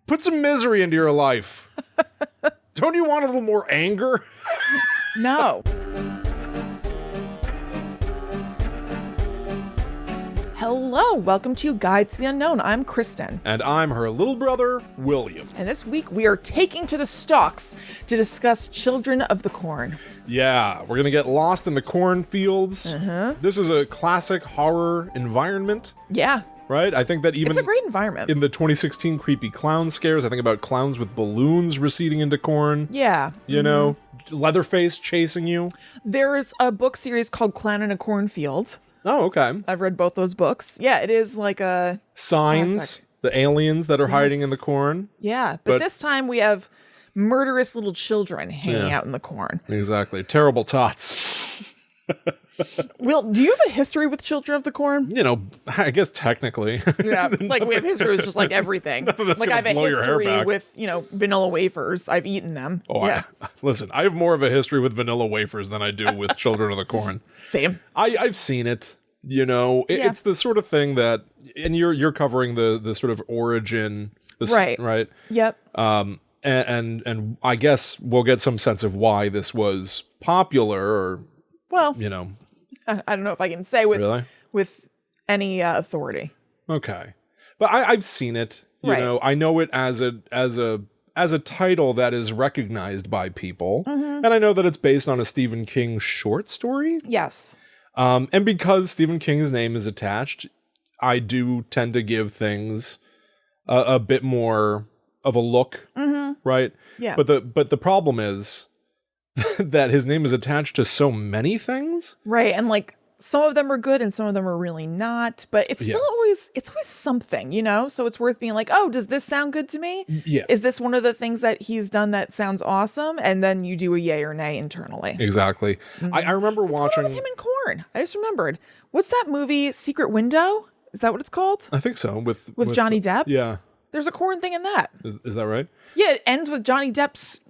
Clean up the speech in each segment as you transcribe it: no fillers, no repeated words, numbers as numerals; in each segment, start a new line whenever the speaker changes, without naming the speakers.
Put some misery into your life. Don't you want a little more anger?
No. Hello, welcome to Guide to the Unknown. I'm Kristen.
And I'm her little brother, William.
And this week we are taking to the stalks to discuss Children of the Corn.
Yeah, we're going to get lost in the cornfields. This is a classic horror environment.
Yeah.
Right? I think that even...
It's a great environment.
In the 2016 creepy clown scares, I think about clowns with balloons receding into corn.
Yeah.
You know, Leatherface chasing you.
There's a book series called Clown in a Cornfield.
Oh, okay.
I've read both those books. Yeah, it is like a...
Signs,
classic.
The aliens that are hiding in the corn.
Yeah, but this time we have murderous little children hanging out in the corn.
Exactly. Terrible tots.
Will, do you have a history with Children of the Corn?
You know, I guess technically.
Yeah, like we have history with just like everything. Like I have a history with, you know, vanilla wafers. I've eaten them.
Oh,
yeah.
Listen, I have more of a history with vanilla wafers than I do with Children of the Corn.
Same.
I've seen it. You know, it's the sort of thing that, and you're covering the sort of origin, right?
Yep.
And I guess we'll get some sense of why this was popular, or you know,
I don't know if I can say with any authority.
Okay, but I've seen it. You know, I know it as a title that is recognized by people, and I know that it's based on a Stephen King short story.
Yes.
And because Stephen King's name is attached, I do tend to give things a bit more of a look, right?
Yeah.
But the problem is that his name is attached to so many things,
right? And like some of them are good, and some of them are really not. But it's still always something, you know. So it's worth being like, oh, does this sound good to me?
Yeah.
Is this one of the things that he's done that sounds awesome? And then you do a yay or nay internally.
Exactly. I remember watching
What's going on with him and corn. I just remembered. What's that movie? Secret Window? Is that what it's called?
I think so. With
Johnny Depp?
Yeah.
There's a corn thing in that.
Is that right?
Yeah, it ends with Johnny Depp's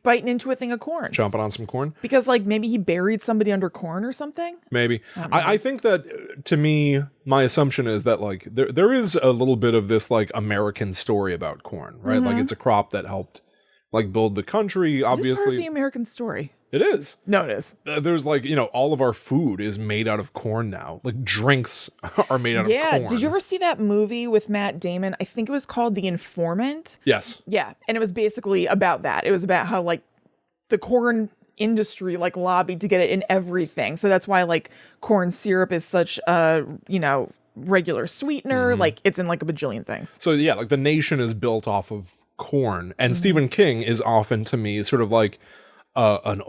biting into a thing of corn.
Chomping on some corn?
Because like maybe he buried somebody under corn or something?
Maybe. I think that, to me, my assumption is that like there is a little bit of this like American story about corn, right? Like it's a crop that helped like build the country, obviously.
It's part of the American story.
It is.
No, it is.
There's like, you know, all of our food is made out of corn now. Like drinks are made out of corn.
Yeah. Did you ever see that movie with Matt Damon? I think it was called The Informant.
Yes.
Yeah. And it was basically about that. It was about how like the corn industry like lobbied to get it in everything. So that's why like corn syrup is such a, you know, regular sweetener. Like it's in like a bajillion things.
So yeah, like the nation is built off of corn. And Stephen King is often, to me, sort of like an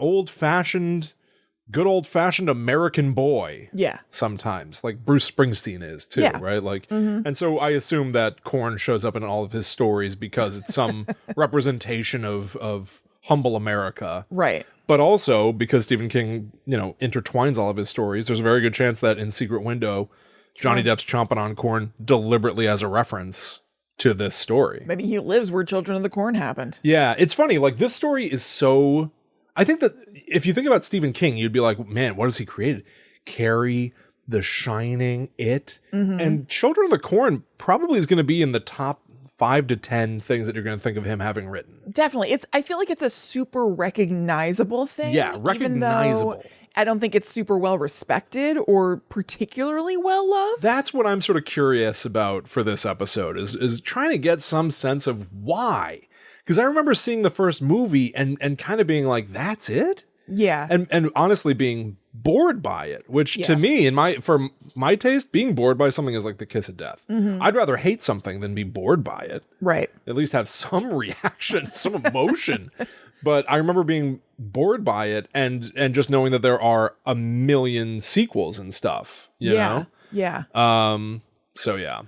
good old-fashioned American boy.
Yeah.
Sometimes, like Bruce Springsteen is too, right? Like, and so I assume that corn shows up in all of his stories because it's some representation of humble America.
Right.
But also because Stephen King, you know, intertwines all of his stories, there's a very good chance that in Secret Window, Johnny Depp's chomping on corn deliberately as a reference to this story.
Maybe he lives where Children of the Corn happened.
Yeah, it's funny. Like this story is so... I think that if you think about Stephen King, you'd be like, man, what has he created? Carrie, The Shining, It. And Children of the Corn probably is going to be in the top 5 to 10 things that you're going to think of him having written.
Definitely. I feel like it's a super recognizable thing.
Yeah, recognizable.
Even though I don't think it's super well respected or particularly well loved.
That's what I'm sort of curious about for this episode is trying to get some sense of why. Because I remember seeing the first movie and kind of being like, that's it?
Yeah.
And honestly being bored by it, which to me, for my taste, being bored by something is like the kiss of death. I'd rather hate something than be bored by it.
Right.
At least have some reaction, some emotion. But I remember being bored by it and just knowing that there are a million sequels and stuff, you know?
Yeah.
So yeah.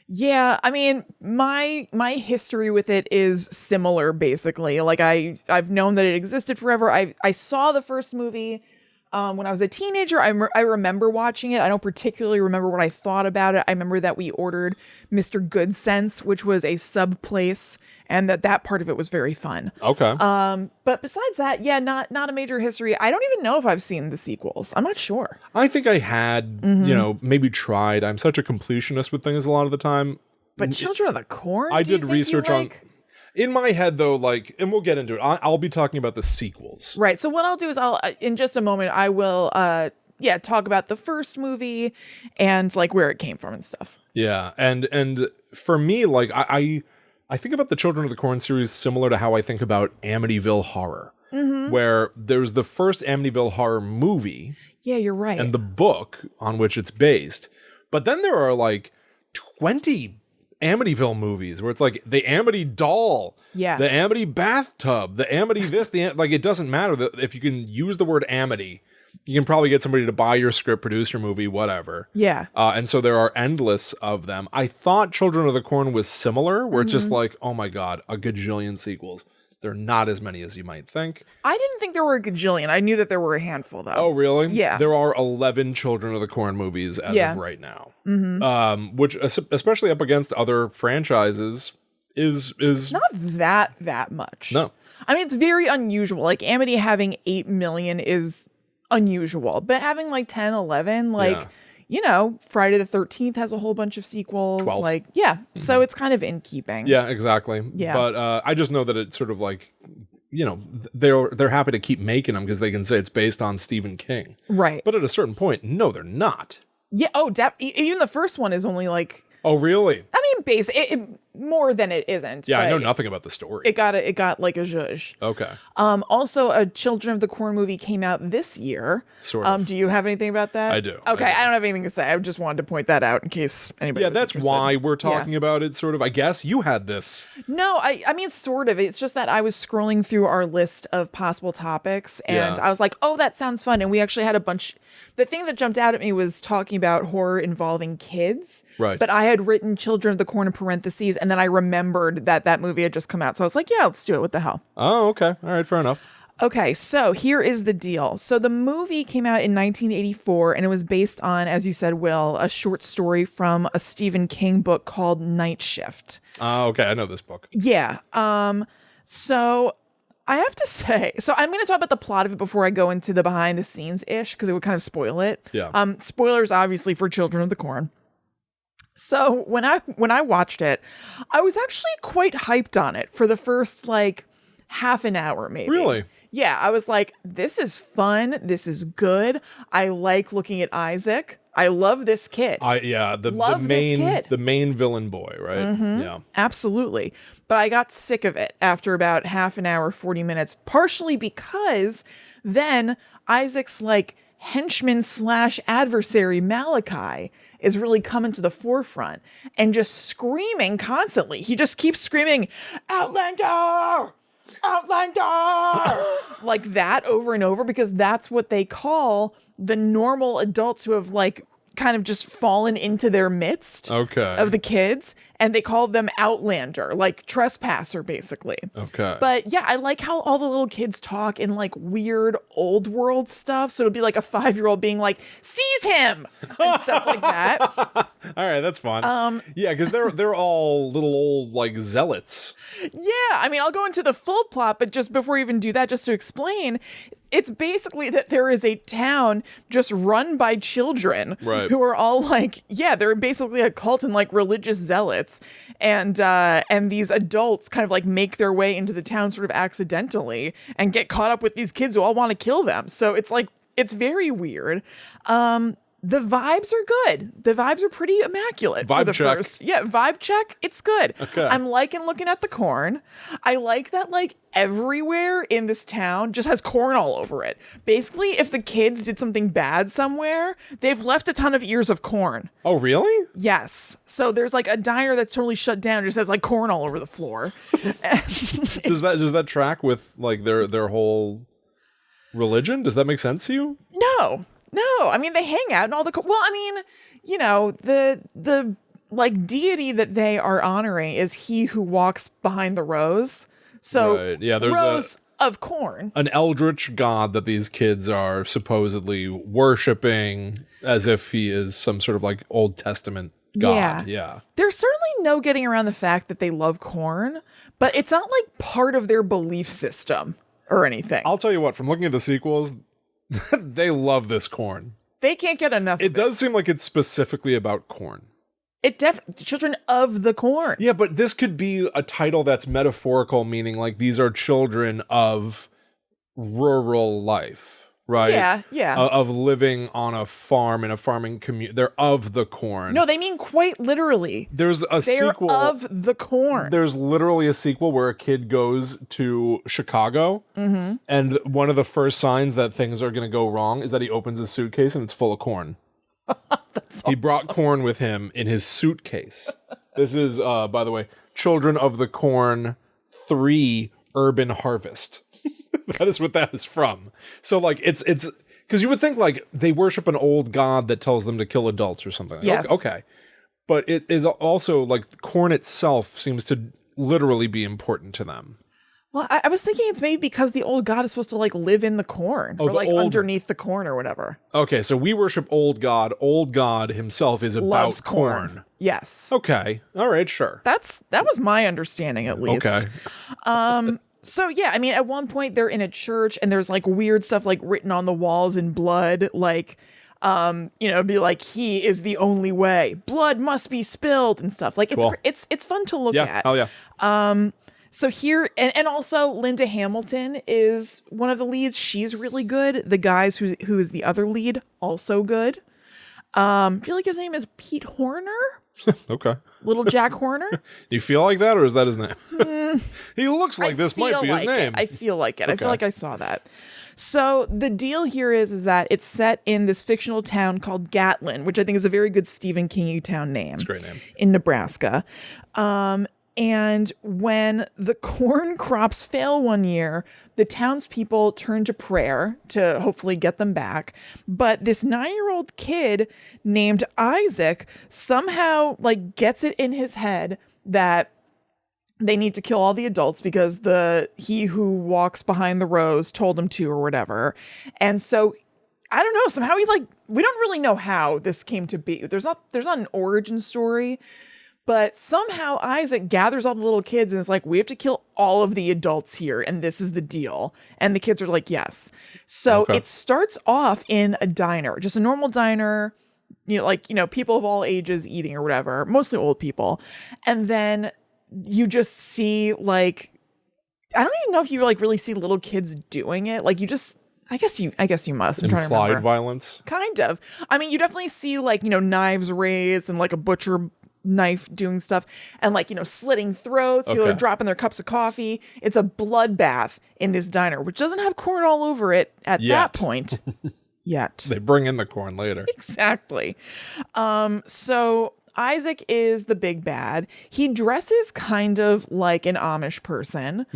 Yeah, I mean, my history with it is similar, basically. Like I've known that it existed forever. I saw the first movie when I was a teenager. I remember watching it. I don't particularly remember what I thought about it. I remember that we ordered Mr. Good Sense, which was a sub place, and that part of it was very fun.
Okay.
But besides that, yeah, not a major history. I don't even know if I've seen the sequels. I'm not sure.
I think I had, you know, maybe tried. I'm such a completionist with things a lot of the time.
But Children of the Corn?
I
do you
did
think you
research on.
like?
In my head, though, like, and we'll get into it. I'll be talking about the sequels.
Right. So what I'll do is in just a moment, I will, talk about the first movie and like where it came from and stuff.
Yeah, and for me, like, I think about the Children of the Corn series similar to how I think about Amityville Horror, where there's the first Amityville Horror movie.
Yeah, you're right.
And the book on which it's based. But then there are like 20 Amityville movies where it's like the Amity doll, the Amity bathtub, the Amity this, like it doesn't matter that if you can use the word Amity, you can probably get somebody to buy your script, produce your movie, whatever.
Yeah.
And so there are endless of them. I thought Children of the Corn was similar, where it's just like, oh my God, a gajillion sequels. They're not as many as you might think.
I didn't think there were a gajillion. I knew that there were a handful, though.
Oh, really?
Yeah.
There are 11 Children of the Corn movies as of right now. Which, especially up against other franchises, is
not that much.
No.
I mean, it's very unusual. Like, Amity having 8 million is unusual. But having, like, 10, 11, like... You know, Friday the 13th has a whole bunch of sequels.
12.
Like, so it's kind of in keeping.
Yeah, exactly.
Yeah.
But I just know that it's sort of like, you know, they're happy to keep making them because they can say it's based on Stephen King.
Right.
But at a certain point, no, they're not.
Yeah. Oh, even the first one is only like...
Oh, really?
I mean, it more than it isn't.
Yeah, I know nothing about the story.
It got like a zhuzh.
Okay.
Also, a Children of the Corn movie came out this year.
Sort of.
Do you have anything about that?
I do.
Okay, I don't have anything to say. I just wanted to point that out in case anybody.
Yeah,
was
that's
interested.
why we're talking about it. Sort of. I guess you had this.
No, I mean, sort of. It's just that I was scrolling through our list of possible topics, and I was like, "Oh, that sounds fun." And we actually had a bunch. The thing that jumped out at me was talking about horror involving kids.
Right.
But I had written Children of the Corn in parentheses, and then I remembered that movie had just come out. So I was like, yeah, let's do it. What the hell?
Oh, okay. All right, fair enough.
Okay, so here is the deal. So the movie came out in 1984, and it was based on, as you said, Will, a short story from a Stephen King book called Night Shift.
Okay, I know this book.
Yeah. So I have to say, so I'm going to talk about the plot of it before I go into the behind the scenes ish, because it would kind of spoil it.
Yeah.
Spoilers, obviously, for Children of the Corn. So when I watched it, I was actually quite hyped on it for the first like half an hour, maybe.
Really?
Yeah, I was like, this is fun. This is good. I like looking at Isaac. I love this kid. The main villain boy, right? Mm-hmm.
Yeah.
Absolutely. But I got sick of it after about half an hour, 40 minutes, partially because then Isaac's like henchman / adversary Malachi is really coming to the forefront and just screaming constantly. He just keeps screaming, Outlander! Outlander! like that over and over, because that's what they call the normal adults who have like kind of just fallen into their midst of the kids, and they call them Outlander, like trespasser, basically.
Okay.
But yeah, I like how all the little kids talk in like weird old world stuff. So it'll be like a 5-year-old being like, seize him! And stuff like that.
All right, that's fun. Yeah, because they're all little old like zealots.
Yeah, I mean, I'll go into the full plot, but just before we even do that, just to explain, it's basically that there is a town just run by children who are all like, they're basically a cult and like religious zealots. And these adults kind of like make their way into the town sort of accidentally and get caught up with these kids who all want to kill them. So it's like, it's very weird. The vibes are good. The vibes are pretty immaculate.
Vibe check.
Vibe check. It's good.
Okay.
I'm liking looking at the corn. I like that like everywhere in this town just has corn all over it. Basically, if the kids did something bad somewhere, they've left a ton of ears of corn.
Oh, really?
Yes. So there's like a diner that's totally shut down. It just has like corn all over the floor.
Does that track with like their whole religion? Does that make sense to you?
No, I mean, they hang out and all the... Well, I mean, you know, the like deity that they are honoring is he who walks behind the rows. So, there's rows of corn.
An eldritch god that these kids are supposedly worshiping as if he is some sort of like Old Testament god. Yeah.
There's certainly no getting around the fact that they love corn, but it's not like part of their belief system or anything.
I'll tell you what, from looking at the sequels... they love this corn.
They can't get enough of it.
It does seem like it's specifically about corn.
Children of the Corn.
Yeah, but this could be a title that's metaphorical, meaning like these are children of rural life, right?
Yeah.
Of living on a farm in a farming community. They're of the corn.
No, they mean quite literally.
There's a
They're
sequel
of the corn.
There's literally a sequel where a kid goes to Chicago, and one of the first signs that things are going to go wrong is that he opens his suitcase and it's full of corn. He brought corn with him in his suitcase. This is, by the way, Children of the Corn 3 Urban Harvest. That is what that is from. So, like, it's because you would think, like, they worship an old god that tells them to kill adults or something.
Yes.
Okay. But it is also, like, corn itself seems to literally be important to them.
Well, I was thinking it's maybe because the old god is supposed to like live in the corn or like underneath the corn or whatever.
Okay, so we worship old god. Old god himself is about
Loves
corn.
Yes.
Okay. All right, sure.
That was my understanding at least.
Okay.
So yeah, I mean, at one point they're in a church and there's like weird stuff like written on the walls in blood, like, be like, he is the only way. Blood must be spilled and stuff. Like
Cool.
it's fun to look at.
Oh yeah.
So here, and also Linda Hamilton is one of the leads. She's really good. The guys who is the other lead, also good. I feel like his name is Pete Horner.
Okay.
Little Jack Horner.
Do you feel like that, or is that his name? He looks like this might be his name.
I feel like it.
Okay.
I feel like I saw that. So the deal here is that it's set in this fictional town called Gatlin, which I think is a very good Stephen King town name.
It's a great name.
In Nebraska. And when the corn crops fail one year, the townspeople turn to prayer to hopefully get them back. But this 9-year-old kid named Isaac somehow like gets it in his head that they need to kill all the adults because he who walks behind the rows told him to or whatever. And so I don't know, somehow we don't really know how this came to be. There's not an origin story. But somehow Isaac gathers all the little kids and is like, we have to kill all of the adults here. And this is the deal. And the kids are like, yes. So It starts off in a diner, just a normal diner, people of all ages eating or whatever, mostly old people. And then you just see like, I don't even know if you like really see little kids doing it. Like you just, I guess you must. I'm trying to remember.
Implied violence?
Kind of. I mean, you definitely see like, knives raised and like a butcher knife doing stuff and like slitting throats, dropping their cups of coffee. It's a bloodbath in this diner, which doesn't have corn all over it at that point yet.
They bring in the corn later.
Exactly. So Isaac is the big bad. He dresses kind of like an Amish person.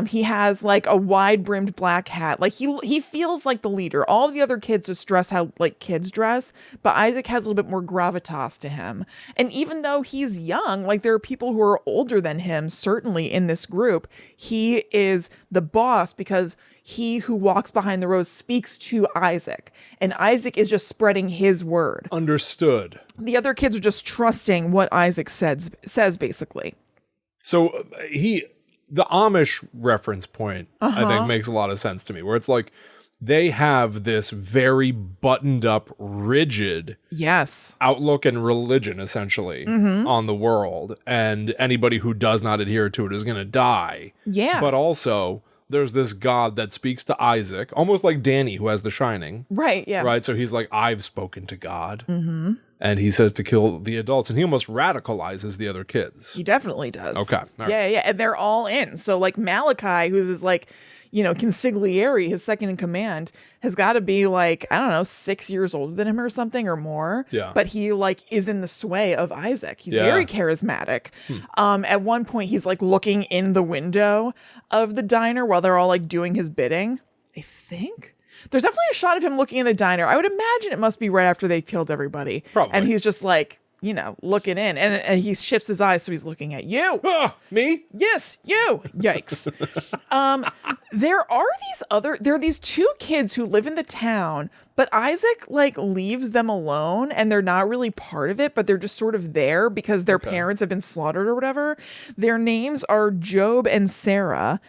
He has like a wide brimmed black hat. Like he feels like the leader. All the other kids just dress how like kids dress, but Isaac has a little bit more gravitas to him. And even though he's young, like there are people who are older than him, certainly in this group, he is the boss because he who walks behind the rows speaks to Isaac, and Isaac is just spreading his word.
Understood.
The other kids are just trusting what Isaac says basically.
So the Amish reference point, I think makes a lot of sense to me, where it's like they have this very buttoned up, rigid outlook and religion essentially on the world. And anybody who does not adhere to it is going to die.
Yeah.
But also there's this God that speaks to Isaac, almost like Danny, who has The Shining.
Right, yeah.
Right? So he's like, I've spoken to God. And he says to kill the adults. And he almost radicalizes the other kids.
He definitely does.
Okay. Right.
Yeah. And they're all in. So like Malachi, who's his like, consigliere, his second in command, has got to be like, I don't know, 6 years older than him or something or more.
Yeah.
But he like is in the sway of Isaac. He's very charismatic. At one point, he's like looking in the window of the diner while they're all like doing his bidding. I think there's definitely a shot of him looking in the diner. I would imagine it must be right after they killed everybody.
Probably.
And he's just like, looking in, and he shifts his eyes, so he's looking at you.
Me?
Yes, you. Yikes. There are these two kids who live in the town, but Isaac like leaves them alone and they're not really part of it, but they're just sort of there because their parents have been slaughtered or whatever. Their names are Job and Sarah.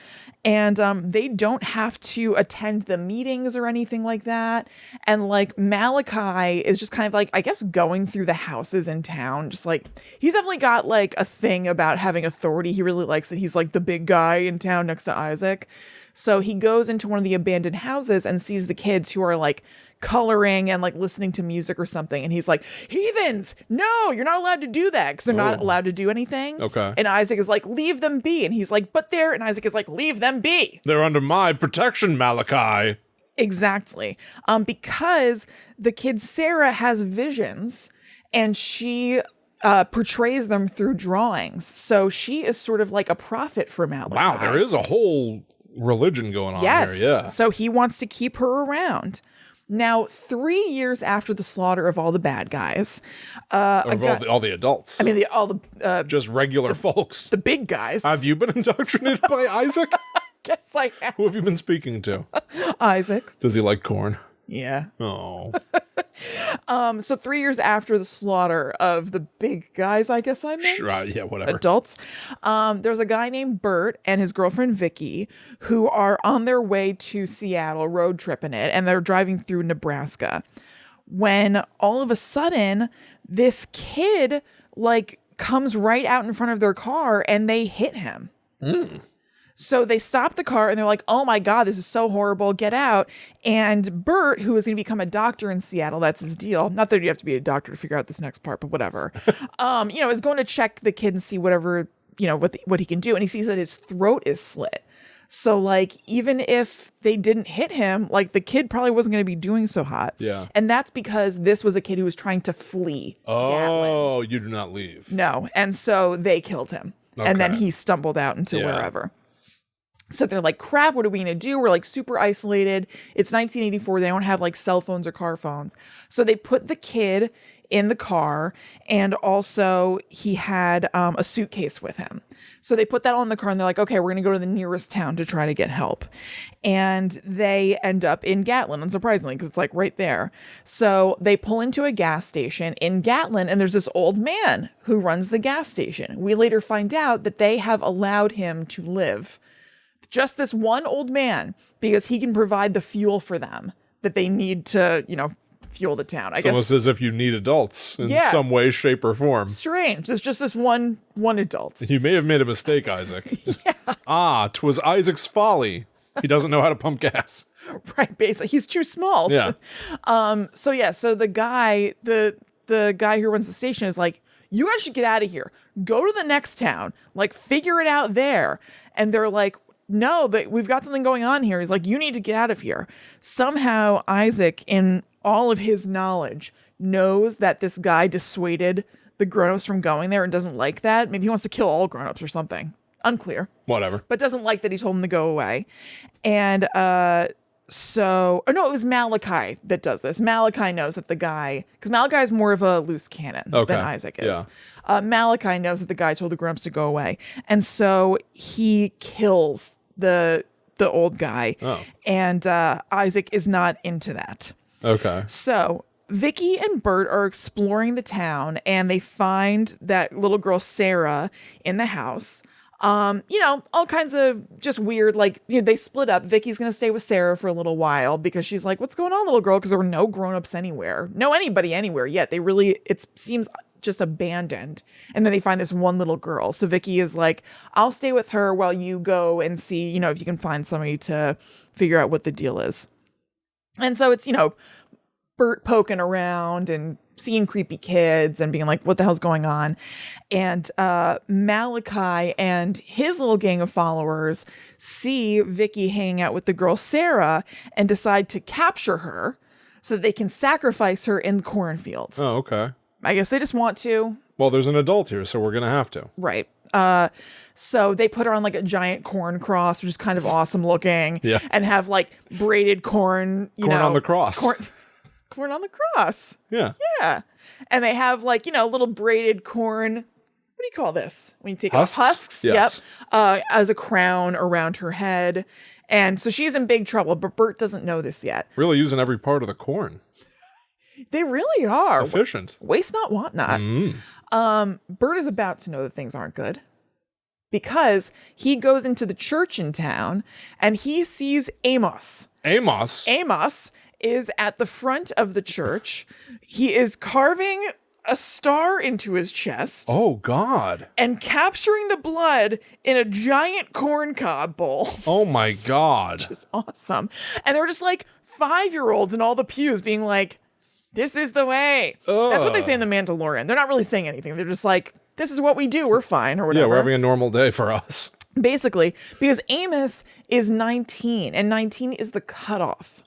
And they don't have to attend the meetings or anything like that. And like Malachi is just kind of like, I guess, going through the houses in town. Just like, he's definitely got like a thing about having authority. He really likes it. He's like the big guy in town next to Isaac. So he goes into one of the abandoned houses and sees the kids who are like coloring and like listening to music or something. And he's like, heathens, no, you're not allowed to do that because they're not allowed to do anything.
Okay.
And Isaac is like, leave them be. And he's like, but they're, and Isaac is like, leave them be.
They're under my protection, Malachi.
Exactly. Because the kid Sarah has visions and she portrays them through drawings. So she is sort of like a prophet for Malachi.
Wow, there is a whole religion going on here. Yeah.
So he wants to keep her around. Now, 3 years after the slaughter of all the bad guys,
all the adults.
I mean, all the
just regular folks.
The big guys.
Have you been indoctrinated by Isaac?
Guess I have.
Who have you been speaking to?
Isaac.
Does he like corn?
Yeah.
Oh.
So 3 years after the slaughter of the big guys, I guess I meant.
Sure, yeah, whatever.
Adults. There's a guy named Bert and his girlfriend Vicky who are on their way to Seattle, road tripping it, and they're driving through Nebraska. When all of a sudden, this kid like comes right out in front of their car and they hit him. So they stop the car and they're like, oh my God, this is so horrible. Get out. And Bert, who is going to become a doctor in Seattle, that's his deal. Not that you have to be a doctor to figure out this next part, but whatever. Is going to check the kid and see whatever, what he can do. And he sees that his throat is slit. So like, even if they didn't hit him, like the kid probably wasn't going to be doing so hot.
Yeah.
And that's because this was a kid who was trying to flee.
Oh,
Gatlin.
you do not leave.
No. And so they killed him. Okay. And then he stumbled out into wherever. So they're like, crap, what are we going to do? We're like super isolated. It's 1984. They don't have like cell phones or car phones. So they put the kid in the car. And also he had a suitcase with him. So they put that on the car and they're like, okay, we're going to go to the nearest town to try to get help. And they end up in Gatlin, unsurprisingly, because it's like right there. So they pull into a gas station in Gatlin and there's this old man who runs the gas station. We later find out that they have allowed him to live. Just this one old man, because he can provide the fuel for them that they need to, fuel the town. I guess
almost as if you need adults in some way, shape, or form.
Strange. There's just this one adult.
You may have made a mistake, Isaac. Yeah. 'Twas Isaac's folly. He doesn't know how to pump gas.
Right, basically. He's too small.
Yeah.
So the guy who runs the station is like, you guys should get out of here. Go to the next town. Like, figure it out there. And they're like, no, but we've got something going on here. He's like, you need to get out of here. Somehow Isaac, in all of his knowledge, knows that this guy dissuaded the grown-ups from going there and doesn't like that. Maybe he wants to kill all grown-ups or something. Unclear.
Whatever.
But doesn't like that he told him to go away. And it was Malachi that does this. Malachi knows that the guy, because Malachi is more of a loose cannon than Isaac is. Yeah. Malachi knows that the guy told the grown-ups to go away. And so he kills the old guy. Oh. And Isaac is not into that.
Okay.
So Vicky and Bert are exploring the town and they find that little girl Sarah in the house. All kinds of just weird, like, they split up. Vicky's going to stay with Sarah for a little while because she's like, what's going on, little girl? Because there were no grown-ups anywhere. No anybody anywhere yet. It seems just abandoned. And then they find this one little girl. So Vicky is like, I'll stay with her while you go and see, if you can find somebody to figure out what the deal is. And so it's, Bert poking around and seeing creepy kids and being like, what the hell's going on? And Malachi and his little gang of followers see Vicky hanging out with the girl Sarah and decide to capture her so that they can sacrifice her in the cornfields.
Oh, okay.
I guess they just want to.
Well, there's an adult here, so we're going to have to.
Right. So they put her on like a giant corn cross, which is kind of awesome looking. Yeah. And have like braided corn,
corn on the cross.
Corn on the cross.
Yeah.
Yeah. And they have like, little braided corn. What do you call this? When you take
husks?
Husks.
Yes.
Yep. As a crown around her head. And so she's in big trouble, but Bert doesn't know this yet.
Really using every part of the corn.
They really are.
Efficient.
Waste not, want not. Bert is about to know that things aren't good because he goes into the church in town and he sees Amos. Amos is at the front of the church. He is carving a star into his chest.
Oh, God.
And capturing the blood in a giant corn cob bowl.
Oh, my God.
Which is awesome. And they're just like 5-year-olds in all the pews being like, this is the way.
Ugh.
That's what they say in The Mandalorian. They're not really saying anything. They're just like, this is what we do. We're fine or whatever.
Yeah, we're having a normal day for us.
Basically, because Amos is 19 and 19 is the cutoff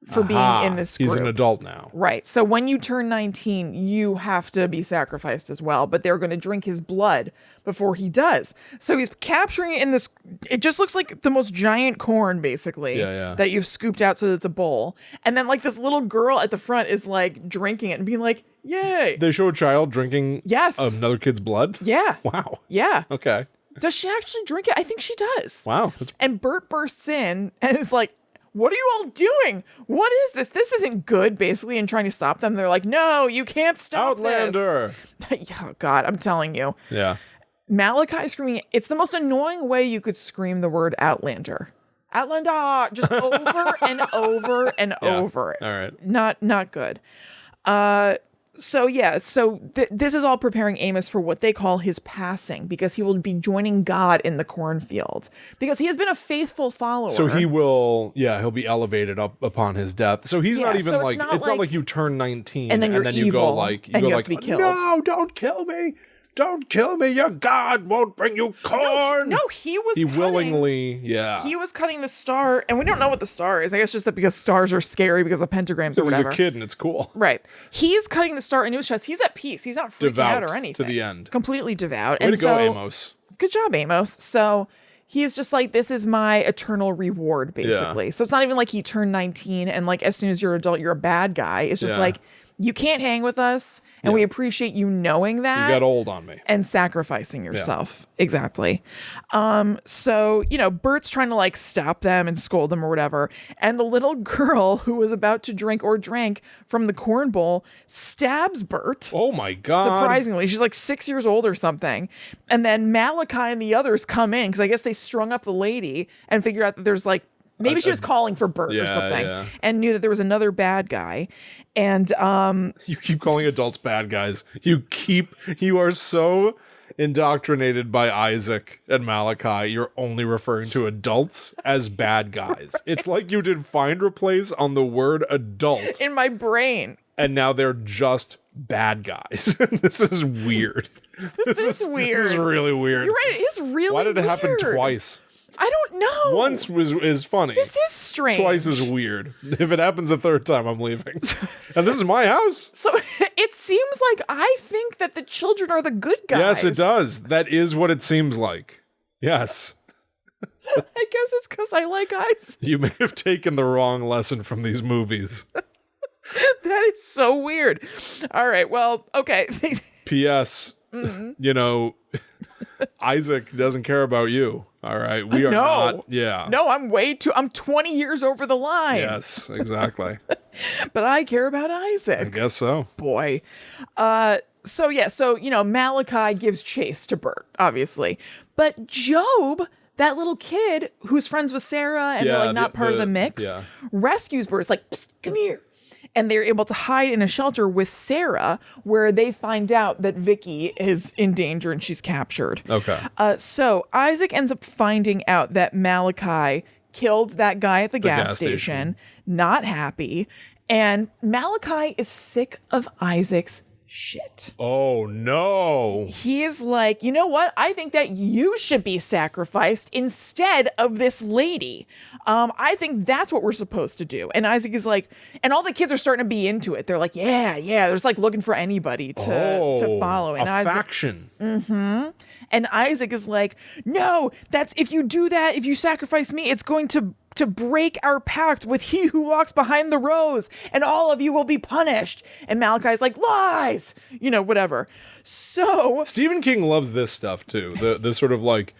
for being in this group.
He's an adult now.
Right. So when you turn 19, you have to be sacrificed as well, but they're going to drink his blood before he does. So he's capturing it in this, it just looks like the most giant corn, basically, that you've scooped out so that it's a bowl. And then like this little girl at the front is like drinking it and being like, yay.
They show a child drinking another kid's blood?
Yeah.
Wow.
Yeah.
Okay.
Does she actually drink it? I think she does.
Wow.
And Bert bursts in and is like, what are you all doing? What is this? This isn't good, basically, and trying to stop them. They're like, no, you can't stop
Outlander.
This. Oh, God, I'm telling you.
Yeah.
Malachi screaming, it's the most annoying way you could scream the word Outlander. Outlander, just over and over and over.
All right.
Not good. So this is all preparing Amos for what they call his passing, because he will be joining God in the cornfield, because he has been a faithful follower.
So he'll be elevated up upon his death. So he's not even
so
like, it's not like you turn 19
and then
you go like,
you have to be killed.
No, don't kill me. Don't kill me. Your God won't bring you corn.
No, he
willingly,
He was cutting the star, and we don't know what the star is. I guess just that because stars are scary because of pentagrams or whatever.
He's a kid and it's cool.
Right. He's cutting the star into his chest. He's at peace. He's not freaking out or anything.
To the end.
Completely devout.
Way to go, Amos.
Good job, Amos. So he's just like, this is my eternal reward, basically. Yeah. So it's not even like he turned 19 and like as soon as you're an adult, you're a bad guy. It's just like, you can't hang with us, and we appreciate you knowing that.
You got old on me.
And sacrificing yourself. Yeah. Exactly. So, Bert's trying to like stop them and scold them or whatever. And the little girl who was about to drink or drank from the corn bowl stabs Bert.
Oh my God.
Surprisingly. She's like 6 years old or something. And then Malachi and the others come in, because I guess they strung up the lady and figured out that there's like, maybe she was calling for Bert or something and knew that there was another bad guy. And
you keep calling adults bad guys. You are so indoctrinated by Isaac and Malachi. You're only referring to adults as bad guys. It's like you did find replace on the word adult
in my brain.
And now they're just bad guys. This is weird.
This is weird.
This is really weird.
You're right. It is really weird.
Why did it happen twice?
I don't know.
Once is funny.
This is strange.
Twice is weird. If it happens a third time, I'm leaving. And this is my house.
So it seems like I think that the children are the good guys.
Yes, it does. That is what it seems like. Yes.
I guess it's because I like Isaac.
You may have taken the wrong lesson from these movies.
That is so weird. All right. Well, okay.
P.S. Isaac doesn't care about you. All right. We are not. Yeah.
No, I'm 20 years over the line.
Yes, exactly.
But I care about Isaac.
I guess so.
Boy. So Malachi gives chase to Bert, obviously. But Job, that little kid who's friends with Sarah and they're like not part of the mix, rescues Bert. It's like, come here. And they're able to hide in a shelter with Sarah, where they find out that Vicky is in danger and she's captured.
Okay.
So Isaac ends up finding out that Malachi killed that guy at the gas station. Not happy. And Malachi is sick of Isaac's shit.
Oh, no.
He is like, you know what? I think that you should be sacrificed instead of this lady. I think that's what we're supposed to do. And Isaac is like, and all the kids are starting to be into it. They're like, yeah. They're just like looking for anybody to follow. And
Isaac, faction.
Mm-hmm. And Isaac is like, no, if you do that, if you sacrifice me, it's going to break our pact with he who walks behind the rose, and all of you will be punished. And Malachi's like, lies, whatever. So
Stephen King loves this stuff too. The sort of like,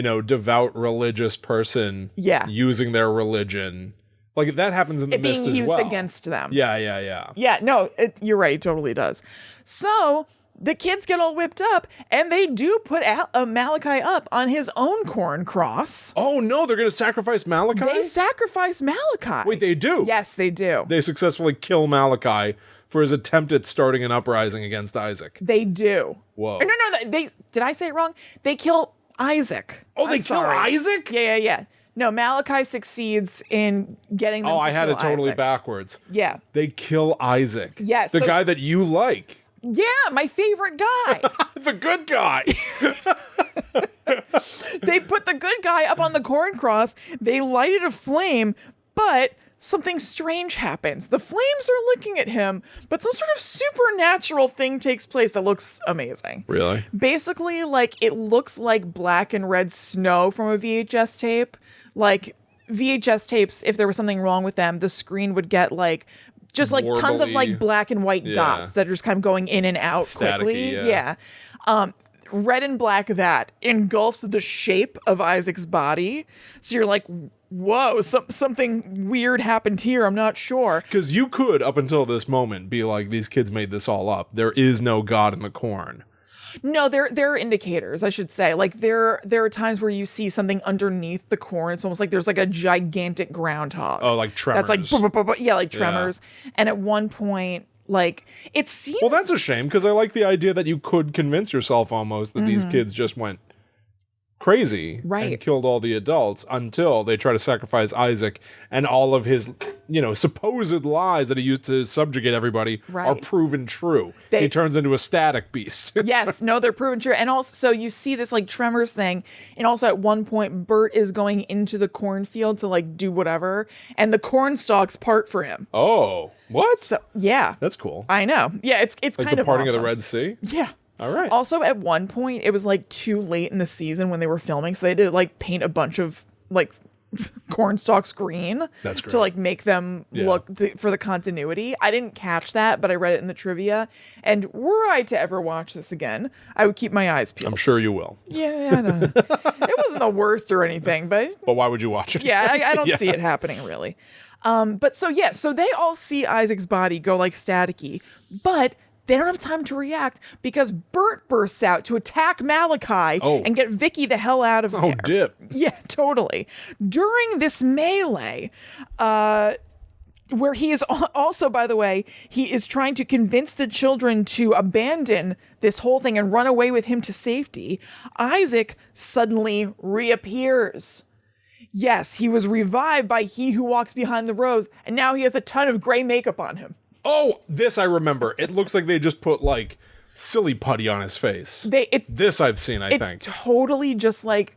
devout religious person using their religion. Like, that happens in The Mist as well.
It being used against them.
Yeah.
Yeah, no, you're right. It totally does. So the kids get all whipped up, and they do put Malachi up on his own corn cross.
Oh, no, they're going to sacrifice Malachi?
They sacrifice Malachi.
Wait, they do?
Yes, they do.
They successfully kill Malachi for his attempt at starting an uprising against Isaac.
They do.
Whoa.
No, did I say it wrong? They kill Isaac.
Oh, they kill Isaac?
Yeah. No, Malachi succeeds in getting them to
I had
kill
it totally
Isaac.
Backwards.
Yeah.
They kill Isaac.
Yes.
The guy that you like.
Yeah, my favorite guy.
The good guy.
They put the good guy up on the corn cross. They lighted a flame, but something strange happens. The flames are looking at him, but some sort of supernatural thing takes place that looks amazing.
Really?
Basically, like, it looks like black and red snow from a VHS tape. Like, VHS tapes, if there was something wrong with them, the screen would get like just like tons of like black and white dots that are just kind of going in and out quickly.
Yeah.
Red and black that engulfs the shape of Isaac's body. So you're like, whoa, something weird happened here. I'm not sure.
Because you could, up until this moment, be like, these kids made this all up. There is no God in the corn.
No, there are indicators, I should say. Like, there are times where you see something underneath the corn. It's almost like there's like a gigantic groundhog.
Oh, like Tremors.
That's like, yeah, like Tremors. Yeah. And at one point, like, it seems...
Well, that's a shame, because I like the idea that you could convince yourself almost that these kids just went crazy and killed all the adults until they try to sacrifice Isaac, and all of his, supposed lies that he used to subjugate everybody are proven true. He turns into a static beast.
Yes, no, they're proven true. And also, so you see this like Tremors thing, and also at one point, Bert is going into the cornfield to like do whatever, and the corn stalks part for him.
Oh, what?
So yeah,
that's cool.
I know. Yeah, it's
like
kind
the
of
parting
awesome.
of the Red Sea.
Yeah.
All right.
Also, at one point, it was like too late in the season when they were filming, so they had to like paint a bunch of like corn stalks green.
That's great.
To like make them look for the continuity. I didn't catch that, but I read it in the trivia. And were I to ever watch this again, I would keep my eyes peeled.
I'm sure you will.
Yeah, I don't know. It wasn't the worst or anything, but
why would you watch it?
Yeah, I don't see it happening really. But so they all see Isaac's body go like staticky, but they don't have time to react because Bert bursts out to attack Malachi and get Vicky the hell out of there.
Oh, dip.
Yeah, totally. During this melee, where he is also, by the way, he is trying to convince the children to abandon this whole thing and run away with him to safety, Isaac suddenly reappears. Yes, he was revived by He Who Walks Behind the Rose, and now he has a ton of gray makeup on him.
Oh, this I remember. It looks like they just put like silly putty on his face. This I've seen, I think.
It's totally just like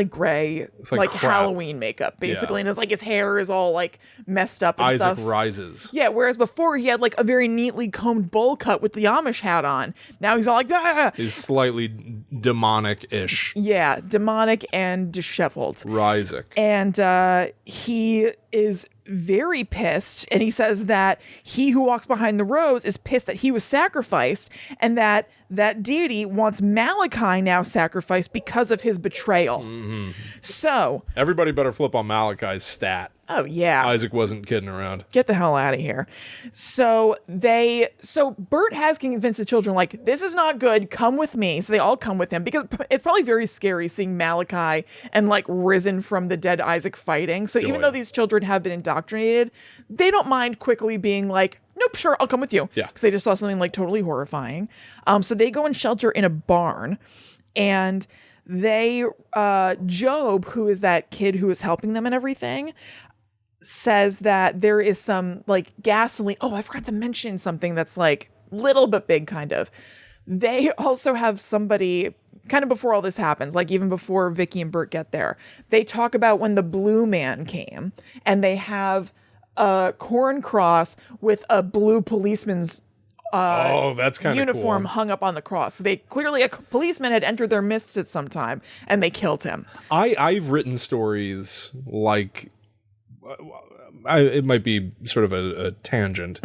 gray,
it's like
Halloween makeup, basically. And it's like his hair is all like messed up and
Isaac
stuff.
rises.
Yeah, whereas before he had like a very neatly combed bowl cut with the Amish hat on. Now he's all like, ah!
He's slightly demonic-ish.
Yeah, demonic and disheveled.
Risaac.
And he is very pissed, and he says that He Who Walks Behind the Rose is pissed that he was sacrificed, and that deity wants Malachi now sacrificed because of his betrayal. Mm-hmm. So
everybody better flip on Malachi's stat.
Oh yeah,
Isaac wasn't kidding around.
Get the hell out of here. So Bert has convinced the children, like, this is not good, come with me. So they all come with him, because it's probably very scary seeing Malachi and like risen from the dead Isaac fighting. So even though these children have been indoctrinated, they don't mind quickly being like, nope, sure, I'll come with you.
Yeah.
Because they just saw something like totally horrifying. So they go and shelter in a barn, and Job, who is that kid who is helping them and everything, says that there is some like gasoline. Oh, I forgot to mention something that's like little but big, kind of. They also have somebody kind of before all this happens, like even before Vicky and Bert get there, they talk about when the blue man came, and they have a corn cross with a blue policeman's
that's kind of
uniform
cool.
hung up on the cross. So they clearly, a policeman had entered their midst at some time, and they killed him.
I've written stories like, it might be sort of a tangent,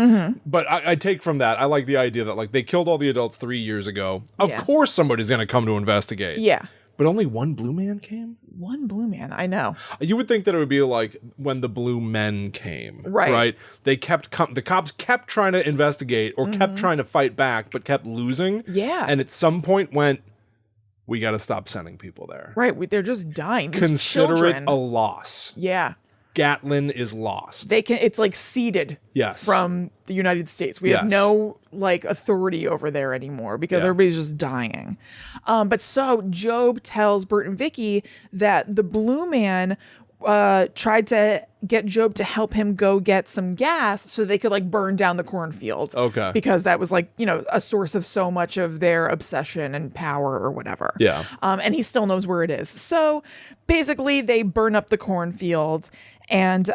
but I take from that, I like the idea that like they killed all the adults 3 years ago. Of course somebody's going to come to investigate.
Yeah.
But only one blue man came?
One blue man, I know.
You would think that it would be like when the blue men came.
Right.
They kept, the cops kept trying to investigate or kept trying to fight back, but kept losing.
Yeah.
And at some point went, we got to stop sending people there.
Right. They're just dying. These
Consider
children,
it a loss.
Yeah.
Gatlin is lost.
It's like ceded from the United States. We have no like authority over there anymore because everybody's just dying. But so Job tells Bert and Vicky that the blue man tried to get Job to help him go get some gas so they could like burn down the cornfield.
Okay.
Because that was like, a source of so much of their obsession and power or whatever.
Yeah.
And he still knows where it is. So basically they burn up the cornfield and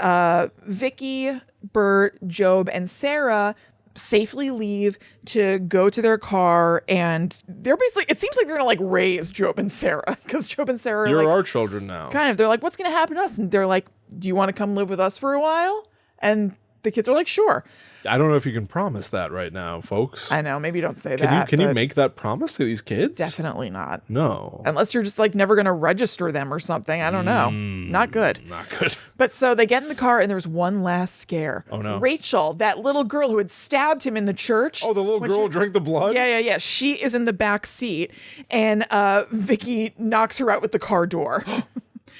Vicky, Bert, Job, and Sarah safely leave to go to their car, and they're basically, it seems like they're gonna like raise Job and Sarah, because Job and Sarah are
You're
like,
our children now.
kind of, they're like, what's gonna happen to us? And they're like, do you want to come live with us for a while? And the kids are like, sure.
I don't know if you can promise that right now, folks.
I know, maybe don't say that.
Can you make that promise to these kids?
Definitely not.
No.
Unless you're just like never gonna register them or something. I don't know. Not good.
Not good.
But so they get in the car and there's one last scare.
Oh no.
Rachel, that little girl who had stabbed him in the church.
Oh, the little girl drank the blood?
Yeah. She is in the back seat and Vicky knocks her out with the car door.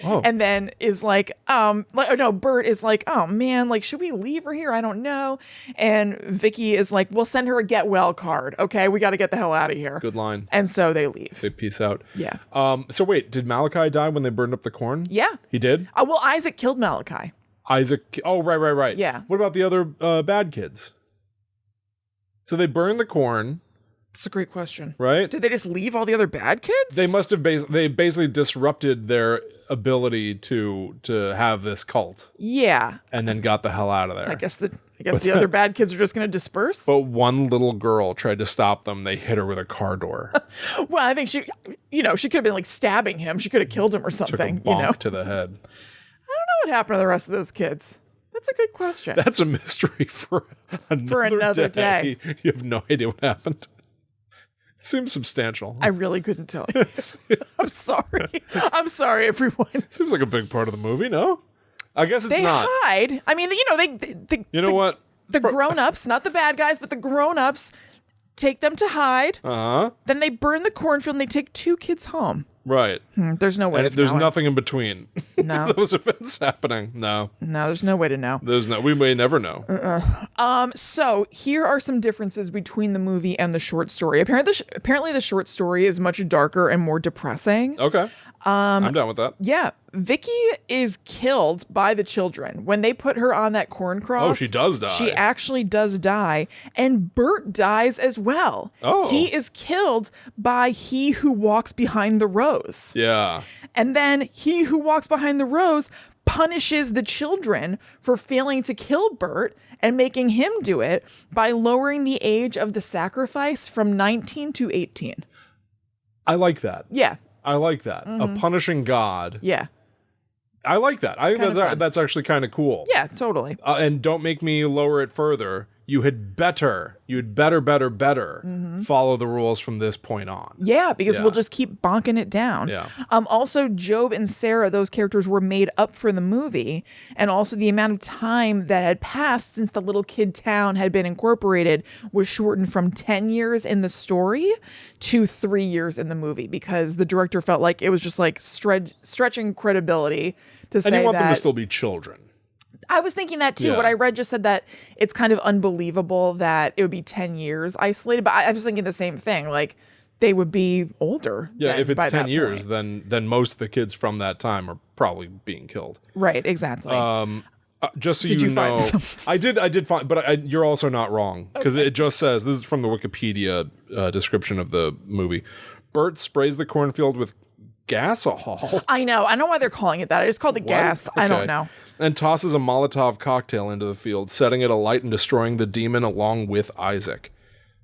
Oh.
And then is like, Bert is like, oh man, like, should we leave her here? I don't know. And Vicky is like, we'll send her a get well card. Okay, we got to get the hell out of here.
Good line.
And so they leave.
They peace out.
Yeah.
So wait, did Malachi die when they burned up the corn?
Yeah.
He did?
Well, Isaac killed Malachi.
Isaac. Oh, right.
Yeah.
What about the other bad kids? So they burned the corn.
That's a great question.
Right?
Did they just leave all the other bad kids?
They must have they basically disrupted their ability to have this cult.
Yeah.
And then got the hell out of there.
I guess the other bad kids are just going to disperse.
But one little girl tried to stop them. They hit her with a car door.
Well, I think she could have been like stabbing him. She could have killed him or something.
Took a bonk to the head.
I don't know what happened to the rest of those kids. That's a good question.
That's a mystery for another day. You have no idea what happened. Seems substantial.
I really couldn't tell you. I'm sorry. I'm sorry, everyone.
Seems like a big part of the movie, no? I guess it's
they
not.
They hide. I mean,
you know what?
The grown-ups, not the bad guys, but the grown-ups take them to hide.
Uh-huh.
Then they burn the cornfield and they take 2 kids home.
Right.
There's no way.
There's nothing in between.
No.
Those events happening. No.
There's no way to know.
We may never know.
So here are some differences between the movie and the short story. Apparently the short story is much darker and more depressing.
Okay. I'm down with that.
Yeah. Vicky is killed by the children. When they put her on that corn cross.
Oh, she does die.
She actually does die. And Bert dies as well.
Oh.
He is killed by he who walks behind the rose.
Yeah.
And then he who walks behind the rose punishes the children for failing to kill Bert and making him do it by lowering the age of the sacrifice from 19 to 18.
I like that.
Yeah.
I like that. A punishing God.
Yeah.
I like that. I think that's actually kind of cool.
Yeah, totally.
And don't make me lower it further. You had better follow the rules from this point on.
Yeah, because we'll just keep bonking it down.
Yeah.
Also, Job and Sarah, those characters were made up for the movie, and also the amount of time that had passed since the little kid town had been incorporated was shortened from 10 years in the story to 3 years in the movie, because the director felt like it was just like stretching credibility to say that.
And you want them to still be children.
I was thinking that too.
Yeah.
What I read just said that it's kind of unbelievable that it would be 10 years isolated, but I was thinking the same thing. Like, they would be older.
Yeah, if it's 10 years, then most of the kids from that time are probably being killed.
Right, exactly.
Just so
Did you
know,
find some?
I did find, but you're also not wrong, because it just says, this is from the Wikipedia description of the movie, Bert sprays the cornfield with gasohol.
I know why they're calling it that. I just called it gas.
Okay.
I don't know.
And tosses a Molotov cocktail into the field, setting it alight and destroying the demon along with Isaac.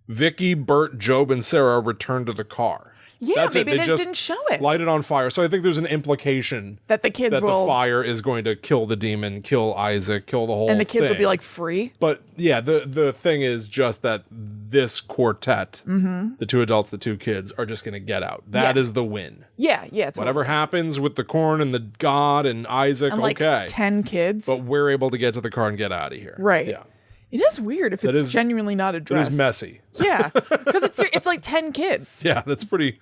Vicky, Bert, Job, and Sarah return to the car.
Yeah,
That's
maybe
it.
they just didn't show it.
Light it on fire. So I think there's an implication
That the kids
that
will...
the fire is going to kill the demon, kill Isaac, kill the whole
And the kids will
thing.
be like free.
But yeah, the thing is just that this quartet, the 2 adults, the 2 kids, are just going to get out. That is the win.
Yeah, totally.
Whatever happens with the corn and the God and Isaac,
And like
okay.
10 kids.
But we're able to get to the car and get out of here.
Right.
Yeah.
It is weird if it's genuinely not
It
addressed.
is messy.
Yeah, because it's like 10 kids.
Yeah, that's pretty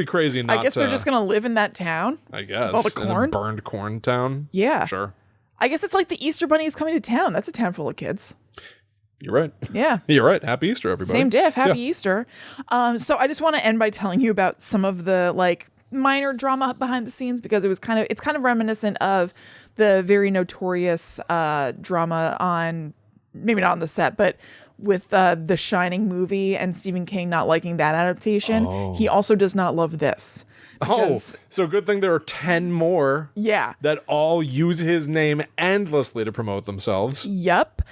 crazy.
I guess they're just going to live in that town.
I guess.
All the
in a
corn?
burned corn town.
Yeah.
Sure.
I guess it's like the Easter Bunny is coming to town. That's a town full of kids.
You're right.
Yeah.
You're right. Happy Easter, everybody.
Same diff. Happy Easter. So I just want to end by telling you about some of the like minor drama behind the scenes, because it's kind of reminiscent of the very notorious drama on, maybe not on the set, but with the Shining movie and Stephen King not liking that adaptation. He also does not love this.
So good thing there are 10 more that all use his name endlessly to promote themselves.
Yep.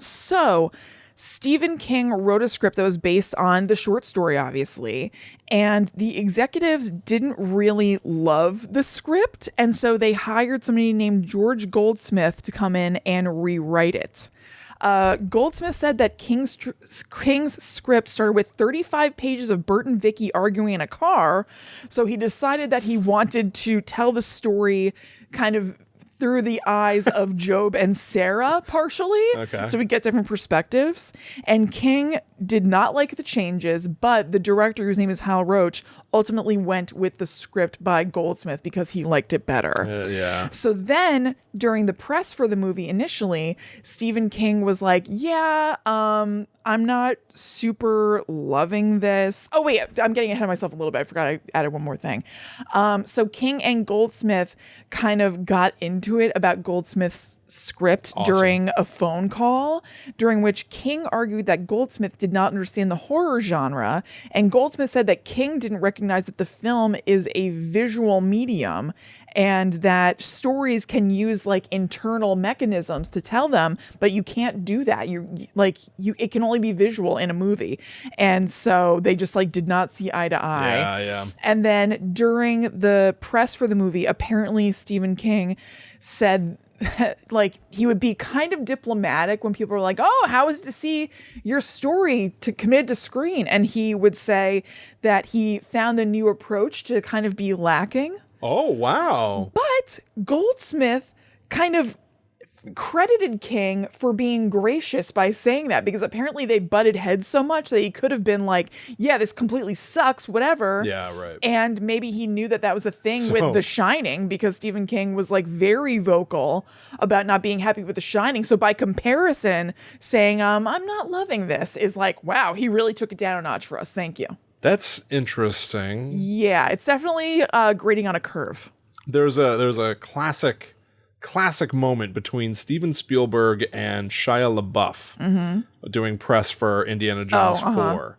So Stephen King wrote a script that was based on the short story, obviously, and the executives didn't really love the script, and so they hired somebody named George Goldsmith to come in and rewrite it. Goldsmith said that King's script started with 35 pages of Bert and Vicky arguing in a car, so he decided that he wanted to tell the story kind of through the eyes of Job and Sarah, partially.
Okay.
So we get different perspectives. And King did not like the changes, but the director, whose name is Hal Roach, ultimately went with the script by Goldsmith because he liked it better.
Yeah.
So then, during the press for the movie initially, Stephen King was like, I'm not super loving this. Oh, wait, I'm getting ahead of myself a little bit. I forgot I added one more thing. So King and Goldsmith kind of got into it about Goldsmith's script during a phone call, during which King argued that Goldsmith did not understand the horror genre, and Goldsmith said that King didn't recognize that the film is a visual medium and that stories can use like internal mechanisms to tell them, but you can't do that. It can only be visual in a movie. And so they just like did not see eye to eye.
Yeah.
And then during the press for the movie, apparently Stephen King said like he would be kind of diplomatic when people were like, "Oh, how is to see your story committed to screen?" And he would say that he found the new approach to kind of be lacking.
Oh, wow.
But Goldsmith kind of credited King for being gracious by saying that, because apparently they butted heads so much that he could have been like, yeah, this completely sucks, whatever.
Yeah, right.
And maybe he knew that was a thing with The Shining, because Stephen King was like very vocal about not being happy with The Shining. So by comparison, saying, I'm not loving this is like, wow, he really took it down a notch for us. Thank you.
That's interesting.
Yeah, it's definitely grading on a curve.
There's a classic moment between Steven Spielberg and Shia LaBeouf doing press for Indiana Jones 4.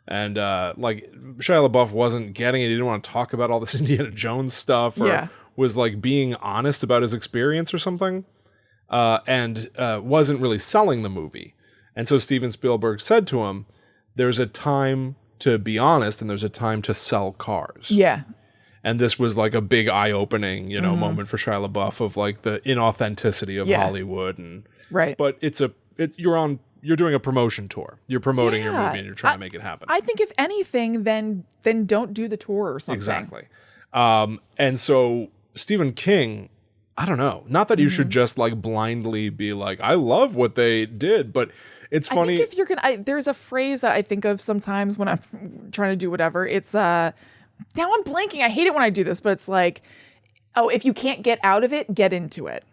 And like Shia LaBeouf wasn't getting it. He didn't want to talk about all this Indiana Jones stuff, or was like being honest about his experience or something, and wasn't really selling the movie. And so Steven Spielberg said to him, there's a time to be honest and there's a time to sell cars.
Yeah.
And this was like a big eye-opening, moment for Shia LaBeouf of like the inauthenticity of Hollywood, and
right.
But you're doing a promotion tour. You're promoting your movie and you're trying to make it happen.
I think if anything, then don't do the tour or something.
Exactly. And so Stephen King, I don't know. Not that you should just like blindly be like, I love what they did, but it's funny.
I think if you're gonna, there's a phrase that I think of sometimes when I'm trying to do whatever. It's now I'm blanking. I hate it when I do this, but it's like, oh, if you can't get out of it, get into it.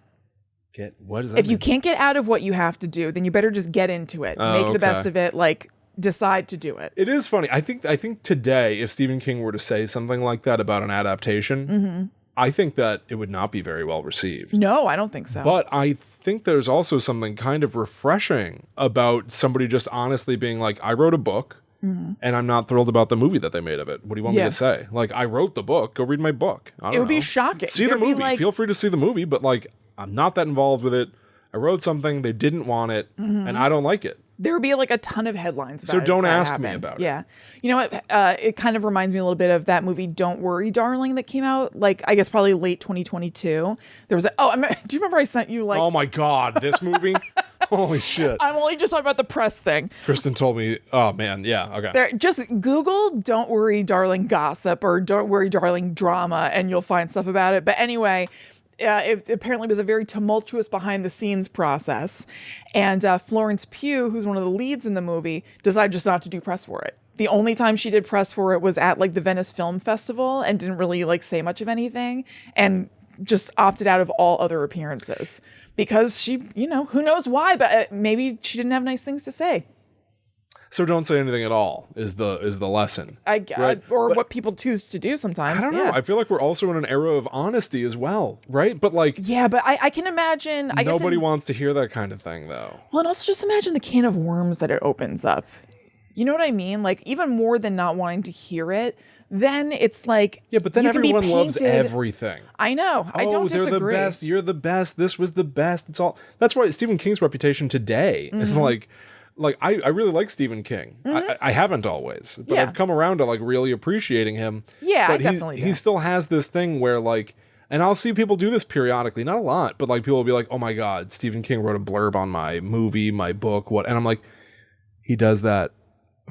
What does that
If
mean?
you can't get out of what you have to do, then you better just get into it. Make the best of it. Like, decide to do it.
It is funny. I think today, if Stephen King were to say something like that about an adaptation, I think that it would not be very well received.
No, I don't think so.
But I think there's also something kind of refreshing about somebody just honestly being like, I wrote a book and I'm not thrilled about the movie that they made of it. What do you want me to say? Like, I wrote the book. Go read my book. I don't know.
It would be shocking.
See the movie. Feel free to see the movie, but like, I'm not that involved with it. I wrote something. They didn't want it and I don't like it.
There would be like a ton of headlines about
So
it.
don't
if that
ask me
happened.
about it.
Yeah. You know what? It kind of reminds me a little bit of that movie Don't Worry, Darling that came out, like, I guess probably late 2022. There was do you remember I sent you like...
Oh my God, this movie? Holy shit.
I'm only just talking about the press thing.
Kristen told me, oh man, yeah, okay.
Just Google Don't Worry, Darling gossip or Don't Worry, Darling drama, and you'll find stuff about it. But anyway... it apparently was a very tumultuous behind the scenes process. And Florence Pugh, who's one of the leads in the movie, decided just not to do press for it. The only time she did press for it was at like the Venice Film Festival and didn't really like say much of anything and just opted out of all other appearances because she, you know, who knows why, but maybe she didn't have nice things to say.
So don't say anything at all is the lesson.
Right? Or what people choose to do sometimes.
I don't know. I feel like we're also in an era of honesty as well, right? But like,
yeah, but I can imagine.
Nobody wants to hear that kind of thing, though.
Well, and also just imagine the can of worms that it opens up. You know what I mean? Like, even more than not wanting to hear it, then it's like,
yeah, but then everyone loves everything.
I know. I don't disagree.
They're the best. You're the best. This was the best. It's all. That's why Stephen King's reputation today is like I really like Stephen King. I haven't always, but I've come around to like really appreciating him.
Yeah,
but
I definitely do.
He still has this thing where like, and I'll see people do this periodically, not a lot, but like people will be like, oh my God, Stephen King wrote a blurb on my movie, my book, what? And I'm like, he does that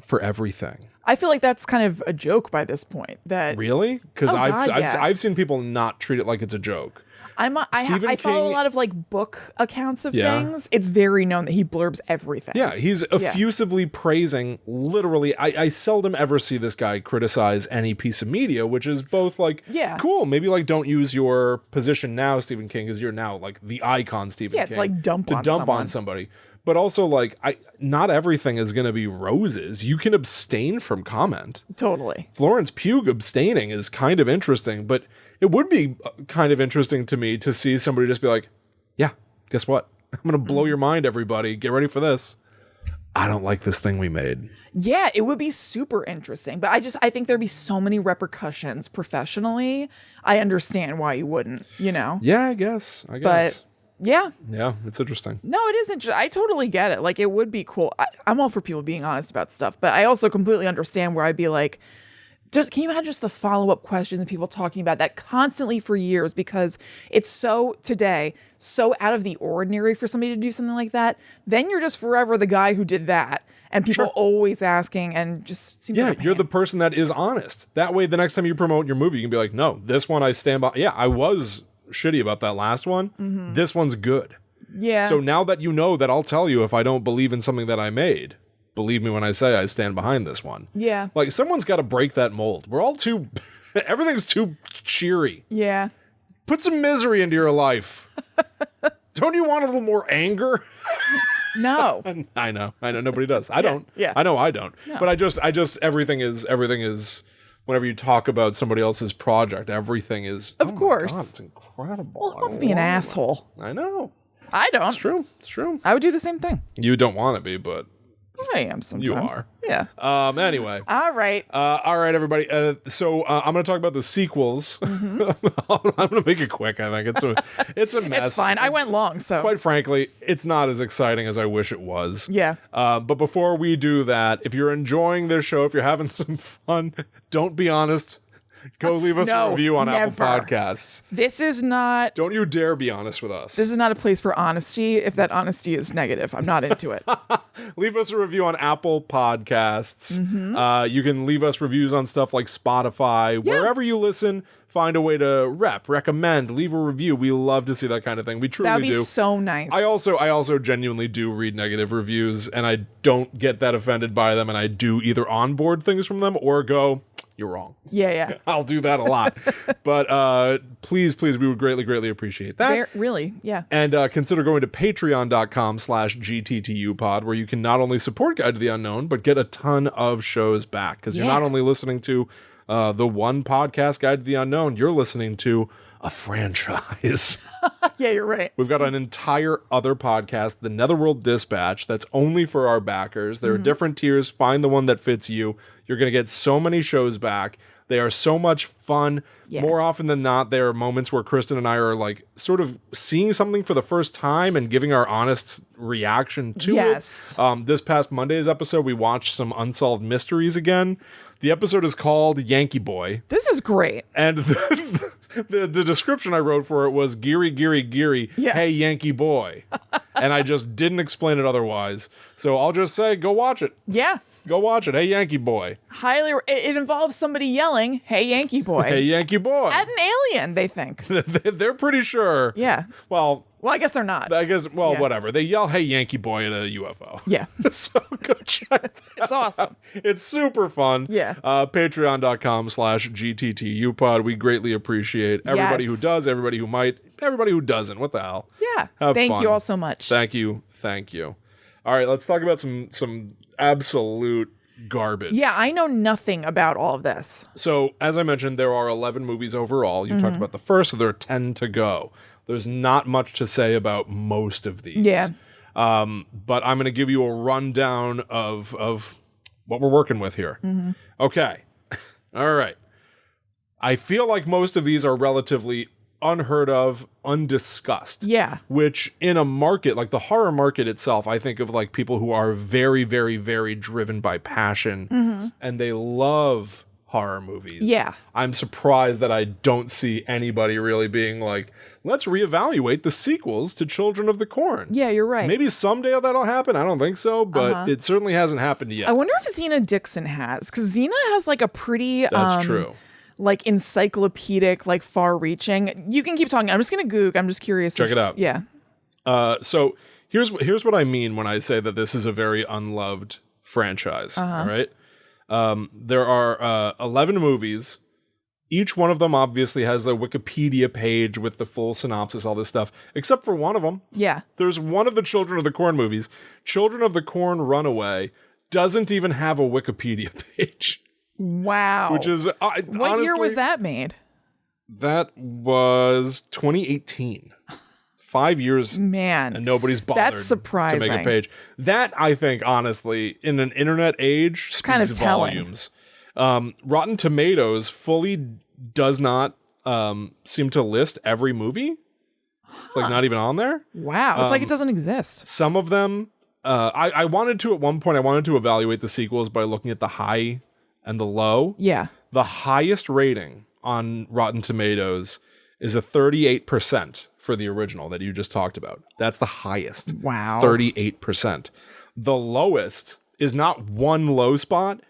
for everything.
I feel like that's kind of a joke by this point. That
really? Because
yeah.
I've seen people not treat it like it's a joke.
I follow a lot of like book accounts of things. It's very known that he blurbs everything.
Yeah, he's effusively praising. Literally, I seldom ever see this guy criticize any piece of media, which is both like, cool. Maybe like don't use your position now, Stephen King, because you're now like the icon, Stephen King.
Yeah, it's like dump on
somebody. But also, like, not everything is going to be roses. You can abstain from comment.
Totally.
Florence Pugh abstaining is kind of interesting, but it would be kind of interesting to me to see somebody just be like, yeah, guess what? I'm going to blow your mind, everybody. Get ready for this. I don't like this thing we made.
Yeah, it would be super interesting. But I think there'd be so many repercussions professionally. I understand why you wouldn't, you know?
Yeah, I guess.
But... yeah,
it's interesting.
No, it isn't. I totally get it. Like, it would be cool. I'm all for people being honest about stuff, but I also completely understand where I'd be like, can you imagine just the follow-up questions and people talking about that constantly for years because it's so out of the ordinary for somebody to do something like that. Then you're just forever the guy who did that. And people always asking and just seems like
you're the person that is honest. That way, the next time you promote your movie, you can be like, no, this one I stand by. Yeah, I was shitty about that last one. This one's good.
Yeah.
So now that you know that, I'll tell you if I don't believe in something that I made. Believe me when I say I stand behind this one.
Yeah.
Like, someone's got to break that mold. We're all too... everything's too cheery.
Yeah.
Put some misery into your life. Don't you want a little more anger?
No.
I know. Nobody does. I don't.
Yeah.
I know I don't. No. But I just everything is whenever you talk about somebody else's project, everything is
of course.
My God, it's incredible.
Well, let's be an asshole.
I know.
I don't.
It's true.
I would do the same thing.
You don't want to be, but
I am sometimes.
You are.
Yeah.
Anyway.
All right.
Everybody. So I'm going to talk about the sequels. I'm going to make it quick. I think it's a mess.
It's fine. I went long, so
quite frankly, it's not as exciting as I wish it was.
Yeah.
But before we do that, if you're enjoying this show, if you're having some fun, don't be honest. Go leave us a review on Apple Podcasts.
This is not...
Don't you dare be honest with us.
This is not a place for honesty if that honesty is negative. I'm not into it.
Leave us a review on Apple Podcasts. You can leave us reviews on stuff like Spotify.
Yeah.
Wherever you listen, find a way to recommend, leave a review. We love to see that kind of thing. We truly do.
That would be so nice.
I also genuinely do read negative reviews, and I don't get that offended by them, and I do either onboard things from them or go... You're wrong.
Yeah.
I'll do that a lot. But please, we would greatly appreciate that.
Really, yeah.
And consider going to patreon.com/GTTUpod, where you can not only support Guide to the Unknown, but get a ton of shows back. Because you're not only listening to the one podcast, Guide to the Unknown, you're listening to a franchise.
Yeah, you're right.
We've got an entire other podcast, the Netherworld Dispatch, that's only for our backers. There are different tiers. Find the one that fits you. You're going to get so many shows back. They are so much fun.
Yeah.
More often than not, there are moments where Kristen and I are like sort of seeing something for the first time and giving our honest reaction to it. This past Monday's episode, we watched some Unsolved Mysteries again. The episode is called Yankee Boy.
This is great.
And the description I wrote for it was Geary, hey, Yankee Boy. And I just didn't explain it otherwise. So I'll just say, go watch it.
Yeah.
Go watch it. Hey, Yankee Boy.
It involves somebody yelling, "Hey, Yankee Boy."
Hey, Yankee Boy.
At an alien, they think.
They're pretty sure.
Yeah.
Well,
I guess they're not.
Whatever. They yell, "Hey, Yankee Boy," at a UFO.
Yeah.
So go check that
It's awesome.
It's super fun.
Yeah.
Patreon.com/GTTUpod. We greatly appreciate everybody who does, everybody who might, everybody who doesn't. What the hell?
Yeah.
Have
Thank
fun.
you all so much.
Thank you. All right, let's talk about some absolute garbage.
Yeah, I know nothing about all of this.
So, as I mentioned, there are 11 movies overall. You talked about the first, so there are 10 to go. There's not much to say about most of these.
Yeah.
But I'm going to give you a rundown of what we're working with here. Okay. All right. I feel like most of these are relatively unheard of, undiscussed.
Yeah.
Which in a market, like the horror market itself, I think of like people who are very, very, very driven by passion and they love horror movies.
Yeah.
I'm surprised that I don't see anybody really being like, let's reevaluate the sequels to Children of the Corn.
Yeah, you're right.
Maybe someday that'll happen. I don't think so, but it certainly hasn't happened yet.
I wonder if Xena Dixon has, because Xena has like a pretty
That's true.
Like encyclopedic, like far-reaching. You can keep talking. I'm just gonna Google. I'm just curious.
Check it out.
Yeah.
So here's what I mean when I say that this is a very unloved franchise. All right. There are 11 movies. Each one of them obviously has the Wikipedia page with the full synopsis, all this stuff, except for one of them.
Yeah.
There's one of the Children of the Corn movies. Children of the Corn Runaway doesn't even have a Wikipedia page.
Wow.
Which is
what year was that made?
That was 2018. 5 years.
Man.
And nobody's bothered
That's surprising.
to make a page. That, I think, honestly, in an internet age, speaks
kind of
volumes. Rotten Tomatoes fully does not seem to list every movie. It's like not even on there.
Wow. It's like it doesn't exist.
Some of them, I wanted to, at one point, I wanted to evaluate the sequels by looking at the high and the low.
Yeah.
The highest rating on Rotten Tomatoes is a 38% for the original that you just talked about. That's the highest.
Wow.
38%. The lowest is not one low spot.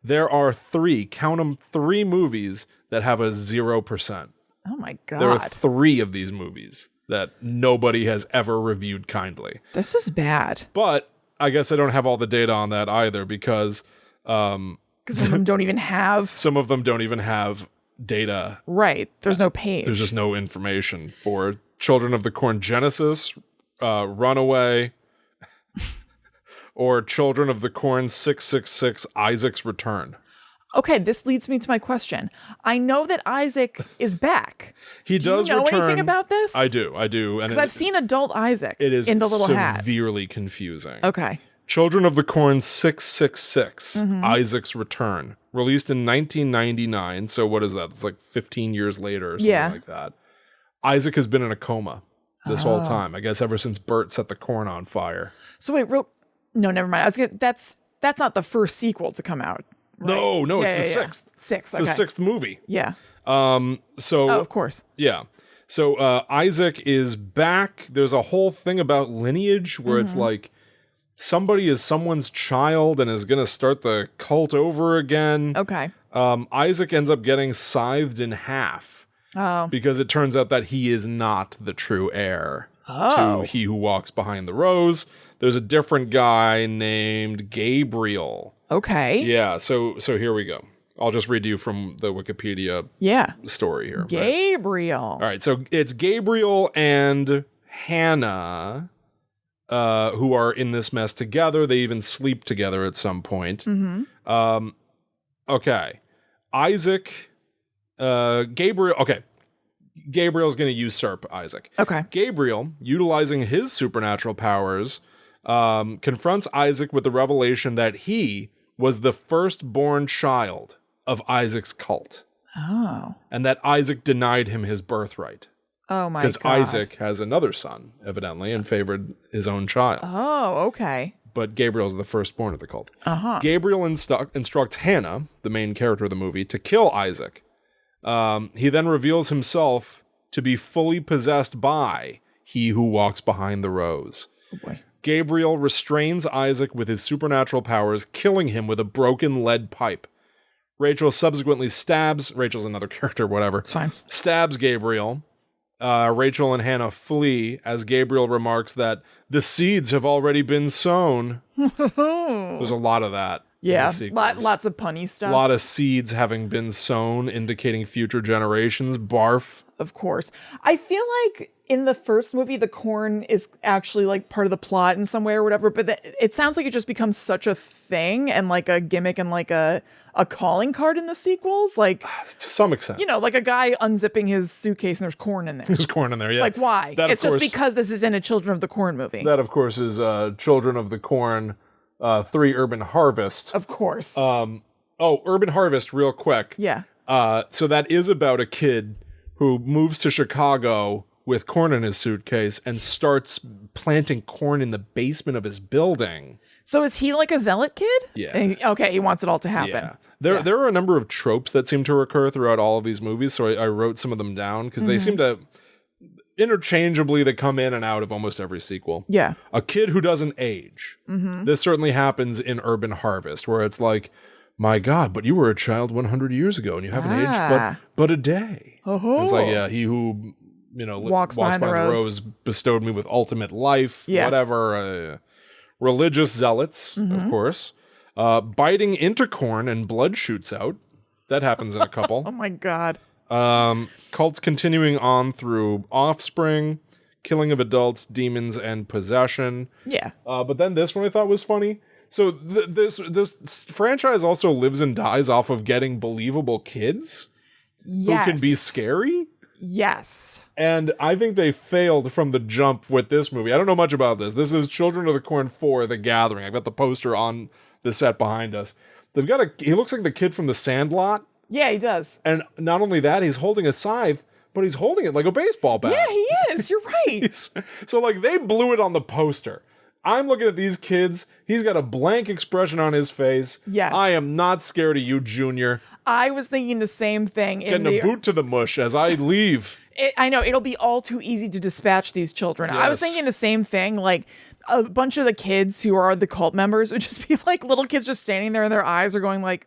There are count them, 3 movies that have a 0%.
Oh my God.
There are 3 of these movies that nobody has ever reviewed kindly.
This is bad.
But I guess I don't have all the data on that either because
some of them don't even have.
some of them don't even have data.
Right. There's no page.
There's just no information for Children of the Corn Genesis, Runaway, or Children of the Corn 666 Isaac's Return.
Okay, this leads me to my question. I know that Isaac is back.
He does
you know
return.
anything about this?
I do.
Because I've seen adult Isaac
it is
in the little hat.
severely confusing.
Okay.
Children of the Corn 666 Isaac's Return, released in 1999. So what is that? It's like 15 years later or something like that. Isaac has been in a coma this whole time. I guess ever since Bert set the corn on fire.
So wait, no, never mind. That's not the first sequel to come out. Right?
No, it's the 6th.
6th, okay.
The 6th movie.
Yeah.
Oh,
of course.
Yeah. So Isaac is back. There's a whole thing about lineage where it's like somebody is someone's child and is going to start the cult over again.
Okay.
Isaac ends up getting scythed in half because it turns out that he is not the true heir to He Who Walks Behind the Rose. There's a different guy named Gabriel.
Okay.
Yeah, so here we go. I'll just read you from the Wikipedia story here.
Gabriel.
All right, so it's Gabriel and Hannah who are in this mess together. They even sleep together at some point. Okay. Isaac, Gabriel, okay. Gabriel's going to usurp Isaac.
Okay.
Gabriel, utilizing his supernatural powers, confronts Isaac with the revelation that he was the firstborn child of Isaac's cult.
Oh.
And that Isaac denied him his birthright.
Oh my God.
Because Isaac has another son, evidently, and favored his own child.
Oh, okay.
But Gabriel's the firstborn of the cult.
Uh-huh.
Gabriel instructs Hannah, the main character of the movie, to kill Isaac. He then reveals himself to be fully possessed by he who walks behind the rose.
Oh boy.
Gabriel restrains Isaac with his supernatural powers, killing him with a broken lead pipe. Rachel subsequently Rachel's another character, whatever.
It's fine.
Stabs Gabriel. Rachel and Hannah flee as Gabriel remarks that the seeds have already been sown. There's a lot of that.
Yeah, lots of punny stuff.
A lot of seeds having been sown, indicating future generations. Barf.
Of course. I feel like in the first movie, the corn is actually like part of the plot in some way or whatever, but it sounds like it just becomes such a thing and like a gimmick and like a calling card in the sequels. Like,
to some extent.
You know, like a guy unzipping his suitcase and there's corn in there.
There's corn in there, yeah.
Like, why?
That,
it's just because this is in a Children of the Corn movie.
That, of course, is Children of the Corn 3 Urban Harvest.
Of course.
Urban Harvest, real quick.
Yeah.
So that is about a kid who moves to Chicago with corn in his suitcase and starts planting corn in the basement of his building.
So is he like a zealot kid?
Yeah.
Okay, he wants it all to happen.
Yeah. There are a number of tropes that seem to recur throughout all of these movies, so I wrote some of them down because they seem to interchangeably they come in and out of almost every sequel.
Yeah.
A kid who doesn't age. This certainly happens in Urban Harvest, where it's like, my God, but you were a child 100 years ago and you haven't aged but a day. It's like, yeah, he who walks behind the rose bestowed me with ultimate life, whatever. Religious zealots, of course. Biting into corn and blood shoots out. That happens in a couple.
Oh my God.
Cults continuing on through Offspring, killing of adults, demons, and possession.
Yeah.
But then this one I thought was funny. So this franchise also lives and dies off of getting believable kids who can be scary.
Yes.
And I think they failed from the jump with this movie. I don't know much about this. This is Children of the Corn 4, The Gathering. I've got the poster on the set behind us. They've got he looks like the kid from The Sandlot.
Yeah, he does.
And not only that, he's holding a scythe, but he's holding it like a baseball bat.
Yeah, he is. You're right.
So like they blew it on the poster. I'm looking at these kids. He's got a blank expression on his face.
Yes.
I am not scared of you, Junior.
I was thinking the same thing.
Getting a boot to the mush as I leave.
I know, it'll be all too easy to dispatch these children.
Yes.
I was thinking the same thing. Like, a bunch of the kids who are the cult members would just be like little kids just standing there and their eyes are going like,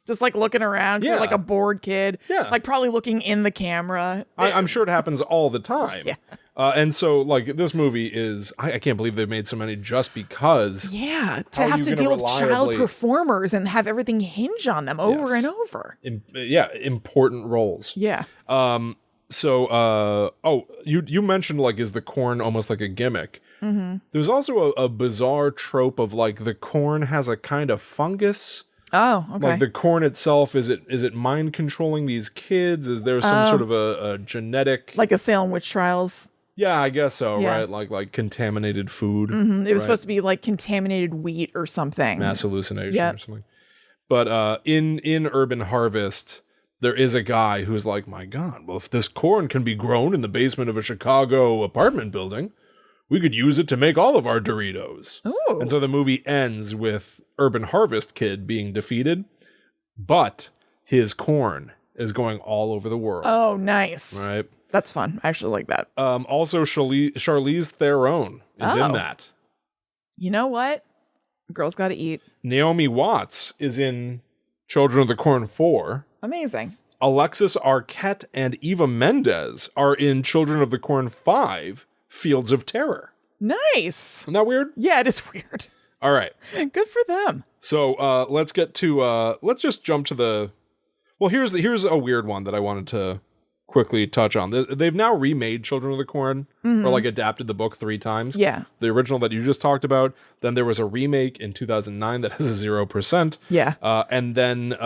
just like looking around. Yeah. Like a bored kid. Yeah. Like probably looking in the camera.
I'm sure it happens all the time.
Yeah.
And so, like, this movie is... I can't believe they've made so many just because...
Yeah, to have to deal with child performers and have everything hinge on them over and over.
Important roles.
Yeah.
You mentioned, like, is the corn almost like a gimmick? Mm-hmm. There's also a bizarre trope of, like, the corn has a kind of fungus...
Oh, okay.
Like the corn itself, is it mind controlling these kids? Is there some sort of a genetic...
Like a Salem witch trials?
Yeah, I guess so, right? Like contaminated food.
Mm-hmm. It was supposed to be like contaminated wheat or something.
Mass hallucination or something. But in Urban Harvest, there is a guy who's like, my God, well, if this corn can be grown in the basement of a Chicago apartment building, we could use it to make all of our Doritos.
Ooh.
And so the movie ends with Urban Harvest Kid being defeated, but his corn is going all over the world.
Oh, nice.
Right?
That's fun. I actually like that.
Also, Charlize Theron is in that.
You know what? Girls Gotta Eat.
Naomi Watts is in Children of the Corn 4.
Amazing.
Alexis Arquette and Eva Mendes are in Children of the Corn 5, Fields of Terror.
Nice.
Isn't that weird?
Yeah, it is weird.
All right.
Good for them.
So let's get to, let's just jump to the, well, here's a weird one that I wanted to quickly touch on. They've now remade Children of the Corn, or like adapted the book 3 times.
Yeah.
The original that you just talked about. Then there was a remake in 2009 that has a 0%.
Yeah.
And then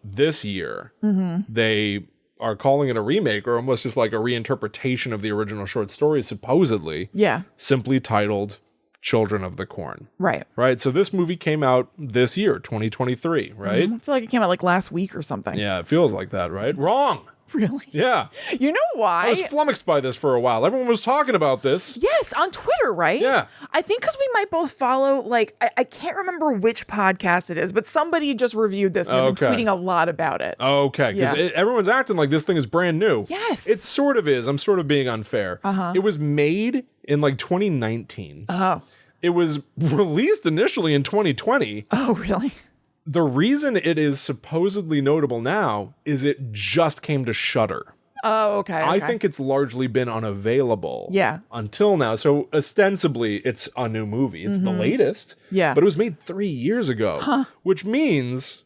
this year, they are calling it a remake or almost just like a reinterpretation of the original short story, supposedly.
Yeah.
Simply titled Children of the Corn.
Right.
Right. So this movie came out this year, 2023, right?
I feel like it came out like last week or something.
Yeah, it feels like that, right? Wrong.
Really?
Yeah.
You know why?
I was flummoxed by this for a while. Everyone was talking about this.
Yes, on Twitter, right?
Yeah.
I think because we might both follow, like, I can't remember which podcast it is, but somebody just reviewed this and they've been tweeting a lot about it.
Okay, because everyone's acting like this thing is brand new.
Yes.
It sort of is. I'm sort of being unfair. It was made in like 2019.
Oh.
It was released initially in 2020.
Oh, really?
The reason it is supposedly notable now is it just came to Shudder.
Oh, okay.
I think it's largely been unavailable until now. So ostensibly, it's a new movie. It's the latest.
Yeah.
But it was made 3 years ago, which means,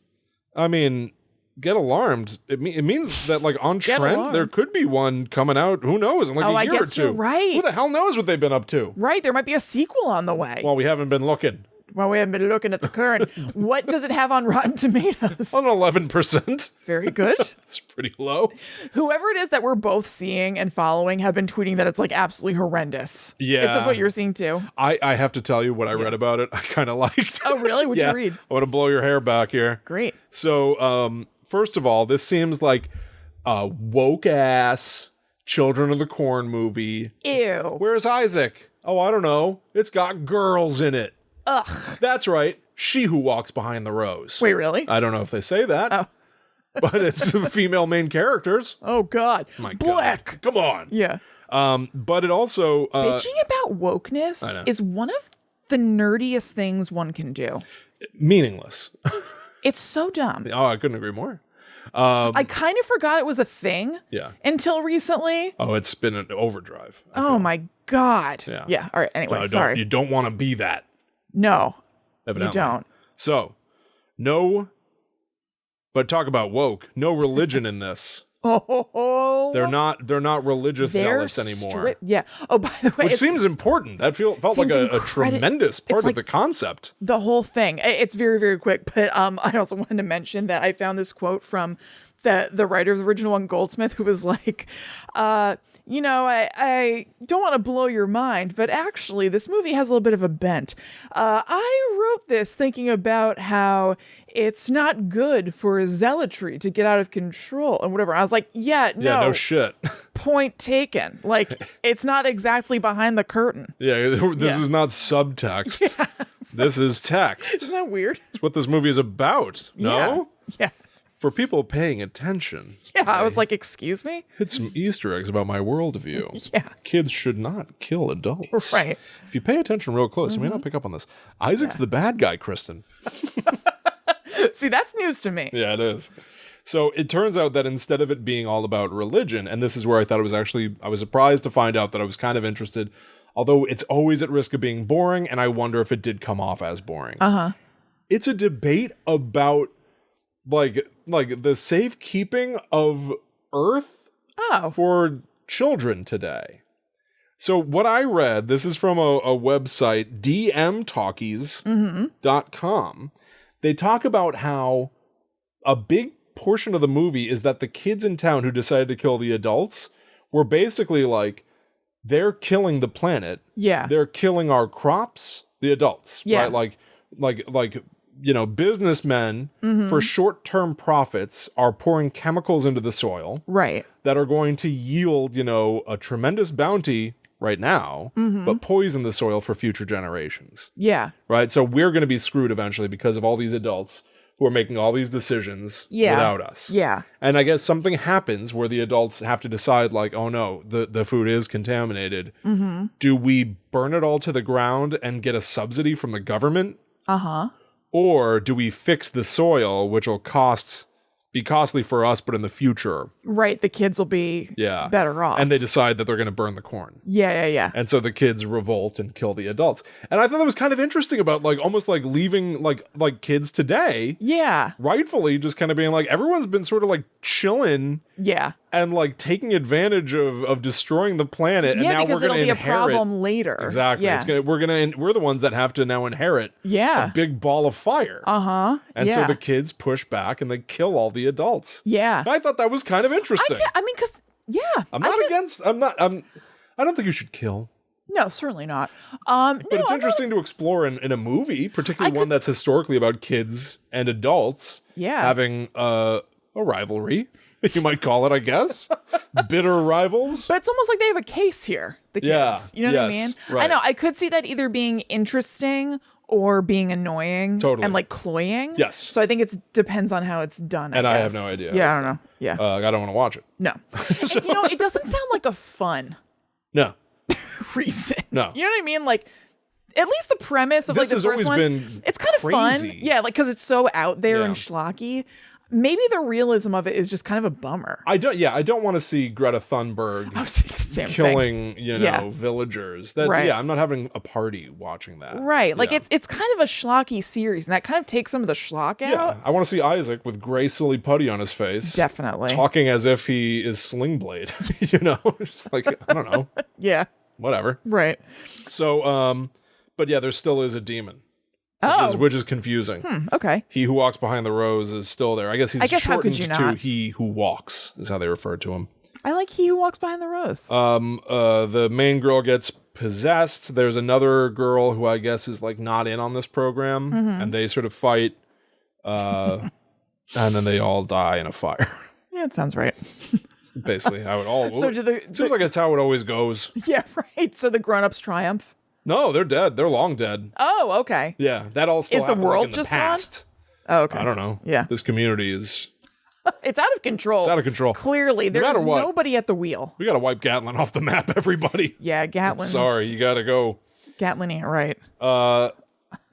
I mean, get alarmed. It means that, like, on trend, there could be one coming out, who knows, in like a year or two.
You're right.
Who the hell knows what they've been up to?
Right. There might be a sequel on the way.
Well, we haven't been looking.
Well, we haven't been looking at the current. What does it have on Rotten Tomatoes?
On 11%.
Very good.
It's pretty low.
Whoever it is that we're both seeing and following have been tweeting that it's like absolutely horrendous.
Yeah.
Is this what you're seeing too?
I have to tell you what I read about it. I kind of liked.
Oh, really? What'd you read?
I want to blow your hair back here.
Great.
So, first of all, this seems like a woke-ass Children of the Corn movie.
Ew.
Where's Isaac? Oh, I don't know. It's got girls in it.
Ugh.
That's right. She who walks behind the rose.
Wait, really?
I don't know if they say that.
Oh.
But it's female main characters.
Oh, God.
My
Black.
God. Come on.
Yeah.
But it also...
Bitching about wokeness is one of the nerdiest things one can do.
Meaningless.
It's so dumb.
Oh, I couldn't agree more.
I kind of forgot it was a thing until recently.
Oh, it's been an overdrive.
Oh, my God.
Yeah.
All right. Anyway,
No,
sorry.
You don't want to be that.
No.
Evidently.
You don't.
So, but talk about woke. No religion in this.
Oh.
They're not religious zealots anymore.
Yeah. Oh, by the way,
which seems important. That felt like a tremendous part of the concept.
The whole thing. It's very, very quick. But I also wanted to mention that I found this quote from the writer of the original one, Goldsmith, who was like, I don't want to blow your mind, but actually this movie has a little bit of a bent. I wrote this thinking about how it's not good for zealotry to get out of control and whatever. I was like, no
shit.
Point taken. Like, it's not exactly behind the curtain.
Yeah, this is not subtext. Yeah. This is text.
Isn't that weird?
It's what this movie is about. No?
Yeah.
For people paying attention.
Yeah, I was like, excuse me?
Hit some Easter eggs about my worldview.
Yeah.
Kids should not kill adults.
Right.
If you pay attention real close, you may not pick up on this. Isaac's the bad guy, Kristen.
See, that's news to me.
Yeah, it is. So it turns out that instead of it being all about religion, and this is where I thought it was actually, I was surprised to find out that I was kind of interested, although it's always at risk of being boring, and I wonder if it did come off as boring. It's a debate about like the safekeeping of Earth for children today. So what I read, this is from a website, dmtalkies.com. They talk about how a big portion of the movie is that the kids in town who decided to kill the adults were basically like, they're killing the planet.
Yeah.
They're killing our crops, the adults.
Yeah.
Right? Like businessmen for short-term profits are pouring chemicals into the soil.
Right.
That are going to yield, a tremendous bounty right now, but poison the soil for future generations.
Yeah.
Right? So we're going to be screwed eventually because of all these adults who are making all these decisions without us.
Yeah.
And I guess something happens where the adults have to decide, like, oh no, the food is contaminated. Do we burn it all to the ground and get a subsidy from the government? Or do we fix the soil, which will be costly for us, but in the future.
Right, the kids will be better off.
And they decide that they're going to burn the corn.
Yeah.
And so the kids revolt and kill the adults. And I thought that was kind of interesting about almost leaving like kids today.
Yeah.
Rightfully just kind of being like, everyone's been sort of chilling.
Yeah.
and like taking advantage of destroying the planet, and now
because
we're going to
it'll be
inherit
a problem later.
Exactly.
Yeah.
We're the ones that have to now inherit
Yeah.
a big ball of fire. And so
Yeah.
the kids push back and they kill all the adults.
Yeah.
And I thought that was kind of interesting.
Because
I'm not against. I don't think you should kill.
No, certainly not.
But it's interesting to explore in a movie, particularly one that's historically about kids and adults having a rivalry, you might call it, I guess. Bitter rivals.
But it's almost like they have a case here, the kids.
Yeah,
You know what I mean?
right.
I know. I could see that either being interesting or being annoying and like cloying.
Yes.
So I think it depends on how it's done.
I have no idea.
Yeah, I don't know. Yeah.
I don't want to watch it.
No. And, it doesn't sound like a fun
No.
reason.
No.
You know what I mean? Like, at least the premise of
This
like the
has
first
always
one,
been
it's kind of fun.
crazy.
Yeah, like because it's so out there
Yeah.
and schlocky. Maybe the realism of it is just kind of a bummer.
I don't want to see Greta Thunberg
I was thinking the same
killing,
thing.
villagers. That
Right.
I'm not having a party watching that.
Right. Like
Yeah.
it's kind of a schlocky series, and that kind of takes some of the schlock out.
Yeah, I want to see Isaac with gray silly putty on his face.
Definitely.
Talking as if he is Sling Blade. Just like, I don't know.
Yeah.
Whatever.
Right.
So, but yeah, there still is a demon.
Oh.
Which is confusing.
Okay.
He who walks behind the rose is still there. I guess he's
how could
shortened
you
to
not?
he who walks is how they refer to him.
I like He Who Walks Behind the Rose.
The main girl gets possessed. There's another girl who I guess is like not in on this program, and they sort of fight, and then they all die in a fire.
Yeah, it sounds right.
Basically, how it all.
So
seems like it's how it always goes.
Yeah, right. So the grown-ups triumph.
No, they're dead. They're long dead.
Oh, okay.
Yeah, that all still
Is the
happened,
world
in the
just
past.
Oh, okay.
I don't know.
Yeah.
This community is
It's out of control.
it's out of control.
Clearly, there's
matter what.
nobody at the wheel.
We got to wipe Gatlin off the map, everybody.
Yeah, Gatlin.
Sorry, you got to go.
Gatlin ain't right.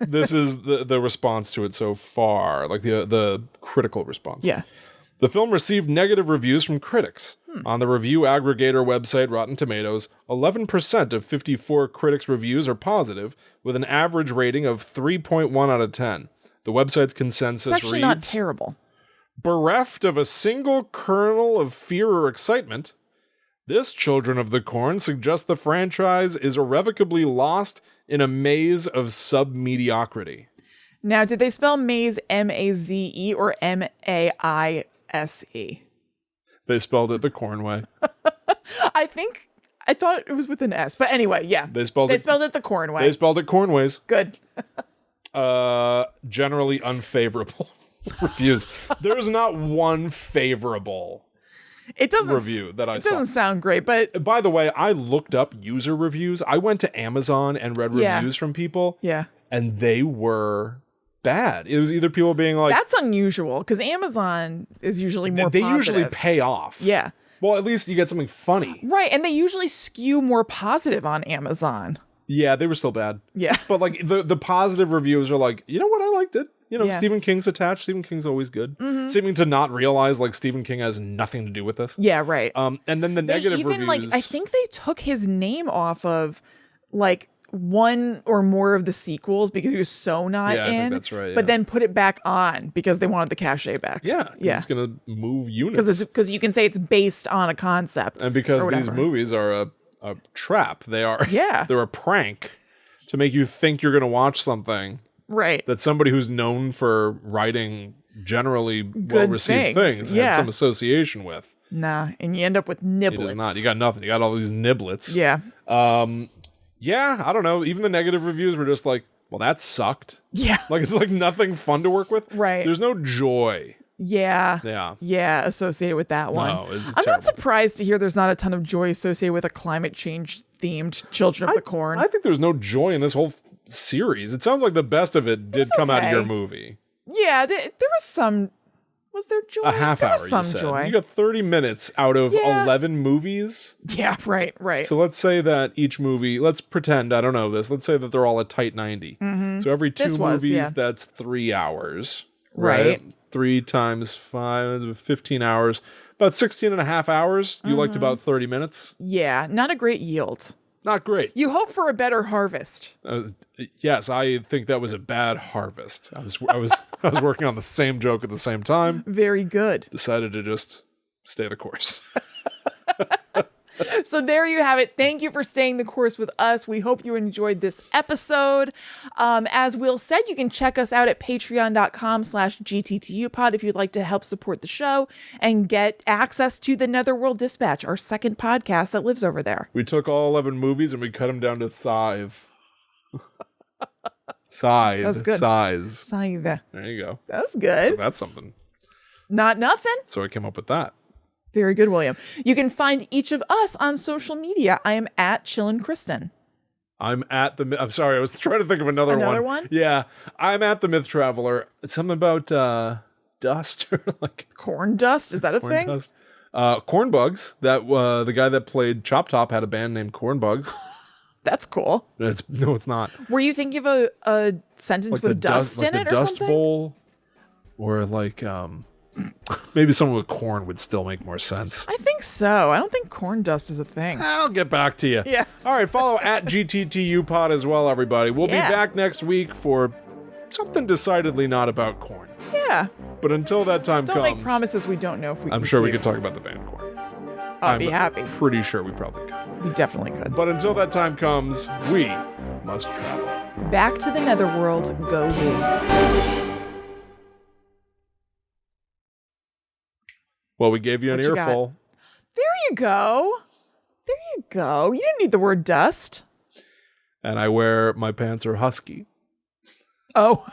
This is the response to it so far, like the critical response.
Yeah.
The film received negative reviews from critics. On the review aggregator website Rotten Tomatoes, 11% of 54 critics' reviews are positive, with an average rating of 3.1 out of 10. The website's consensus
It's actually
reads,
not terrible.
bereft of a single kernel of fear or excitement, this Children of the Corn suggests the franchise is irrevocably lost in a maze of sub-mediocrity.
Now, did they spell maze M-A-Z-E or M-A-I-S-E?
They spelled it the Corn way.
I thought it was with an S, but anyway, yeah.
They spelled
it the corn way.
They spelled it Cornways.
Good.
Generally unfavorable reviews. There's not one favorable
It doesn't
review that I
It
saw.
doesn't sound great, but
By the way, I looked up user reviews. I went to Amazon and read
Yeah.
reviews from people,
yeah.
and they were bad. It was either people being like,
That's unusual because Amazon is usually more
they
positive.
usually pay off.
Yeah.
Well, at least you get something funny.
Right, and they usually skew more positive on Amazon.
Yeah, they were still bad.
Yeah.
But like the positive reviews are like, you know what, I liked it.
Yeah.
Stephen King's attached. Stephen King's always good. Seeming to not realize like Stephen King has nothing to do with this.
Yeah, right.
And then the
They
negative
even
reviews.
I think they took his name off of like one or more of the sequels because he was so not
Yeah, I
in.
think that's right, yeah.
But then put it back on because they wanted the cachet back.
Yeah,
Yeah.
it's gonna move units.
Because you can say it's based on a concept.
And because
or
these
whatever.
movies are a trap, they are.
Yeah.
They're a prank to make you think you're gonna watch something
Right.
that somebody who's known for writing generally well-received things
yeah.
had some association with.
Nah. And you end up with
He
niblets.
does not. You got nothing. You got all these niblets.
Yeah.
Yeah, I don't know. Even the negative reviews were just like, well, that sucked.
Yeah.
Like, it's like nothing fun to work with.
Right.
There's no joy.
Yeah.
Yeah.
Yeah, associated with that one.
No, it's
I'm
terrible.
not surprised to hear there's not a ton of joy associated with a climate change themed Children of the Corn.
I think there's no joy in this whole series. It sounds like the best of it did come out of
okay.
your movie.
Yeah, there was some. Was there joy?
A half
there
hour,
was some
you said.
joy.
You got 30 minutes out of
Yeah.
11 movies.
Yeah, right.
So let's say that each movie, let's pretend, I don't know this, let's say that they're all a tight 90. So every two
This was,
movies,
yeah.
that's 3 hours.
Right.
3 times 5, 15 hours. About 16 and a half hours. You liked about 30 minutes.
Yeah, not a great yield.
Not great.
You hope for a better harvest.
Yes, I think that was a bad harvest. I was working on the same joke at the same time.
Very good.
Decided to just stay the course.
So there you have it. Thank you for staying the course with us. We hope you enjoyed this episode. As Will said, you can check us out at patreon.com/GTTUpod if you'd like to help support the show and get access to the Netherworld Dispatch, our second podcast that lives over there.
We took all 11 movies and we cut them down to five. Scythe.
That's good.
Size.
Scythe.
There you go.
That was good.
So that's something.
Not nothing.
So I came up with that.
Very good, William. You can find each of us on social media. I am at Chillin' Kristen.
I'm sorry, I was trying to think of another one.
Another one?
Yeah. I'm at the Myth Traveler. It's something about dust or like
Corn dust? Is that a
corn
thing?
dust. Corn Bugs. That the guy that played Chop Top had a band named Corn Bugs.
That's cool.
No, it's not.
Were you thinking of a sentence
Like
with dust in it or
Dust
something?
Bowl, or like maybe someone with corn would still make more sense.
I think so. I don't think corn dust is a thing.
I'll get back to you.
Yeah.
All right, follow at GTTU Pod as well, everybody. We'll be back next week for something decidedly not about corn.
Yeah.
But until that time
Don't
comes,
make promises we don't know if we
I'm
can
sure we
keep.
could talk about the band corn.
I'll be happy.
Pretty sure we probably could.
We definitely could.
But until that time comes, we must travel.
Back to the Netherworld, go we.
Well, we gave you an
What you got?
earful.
There you go. There you go. You didn't need the word dust.
And my pants are husky.
Oh.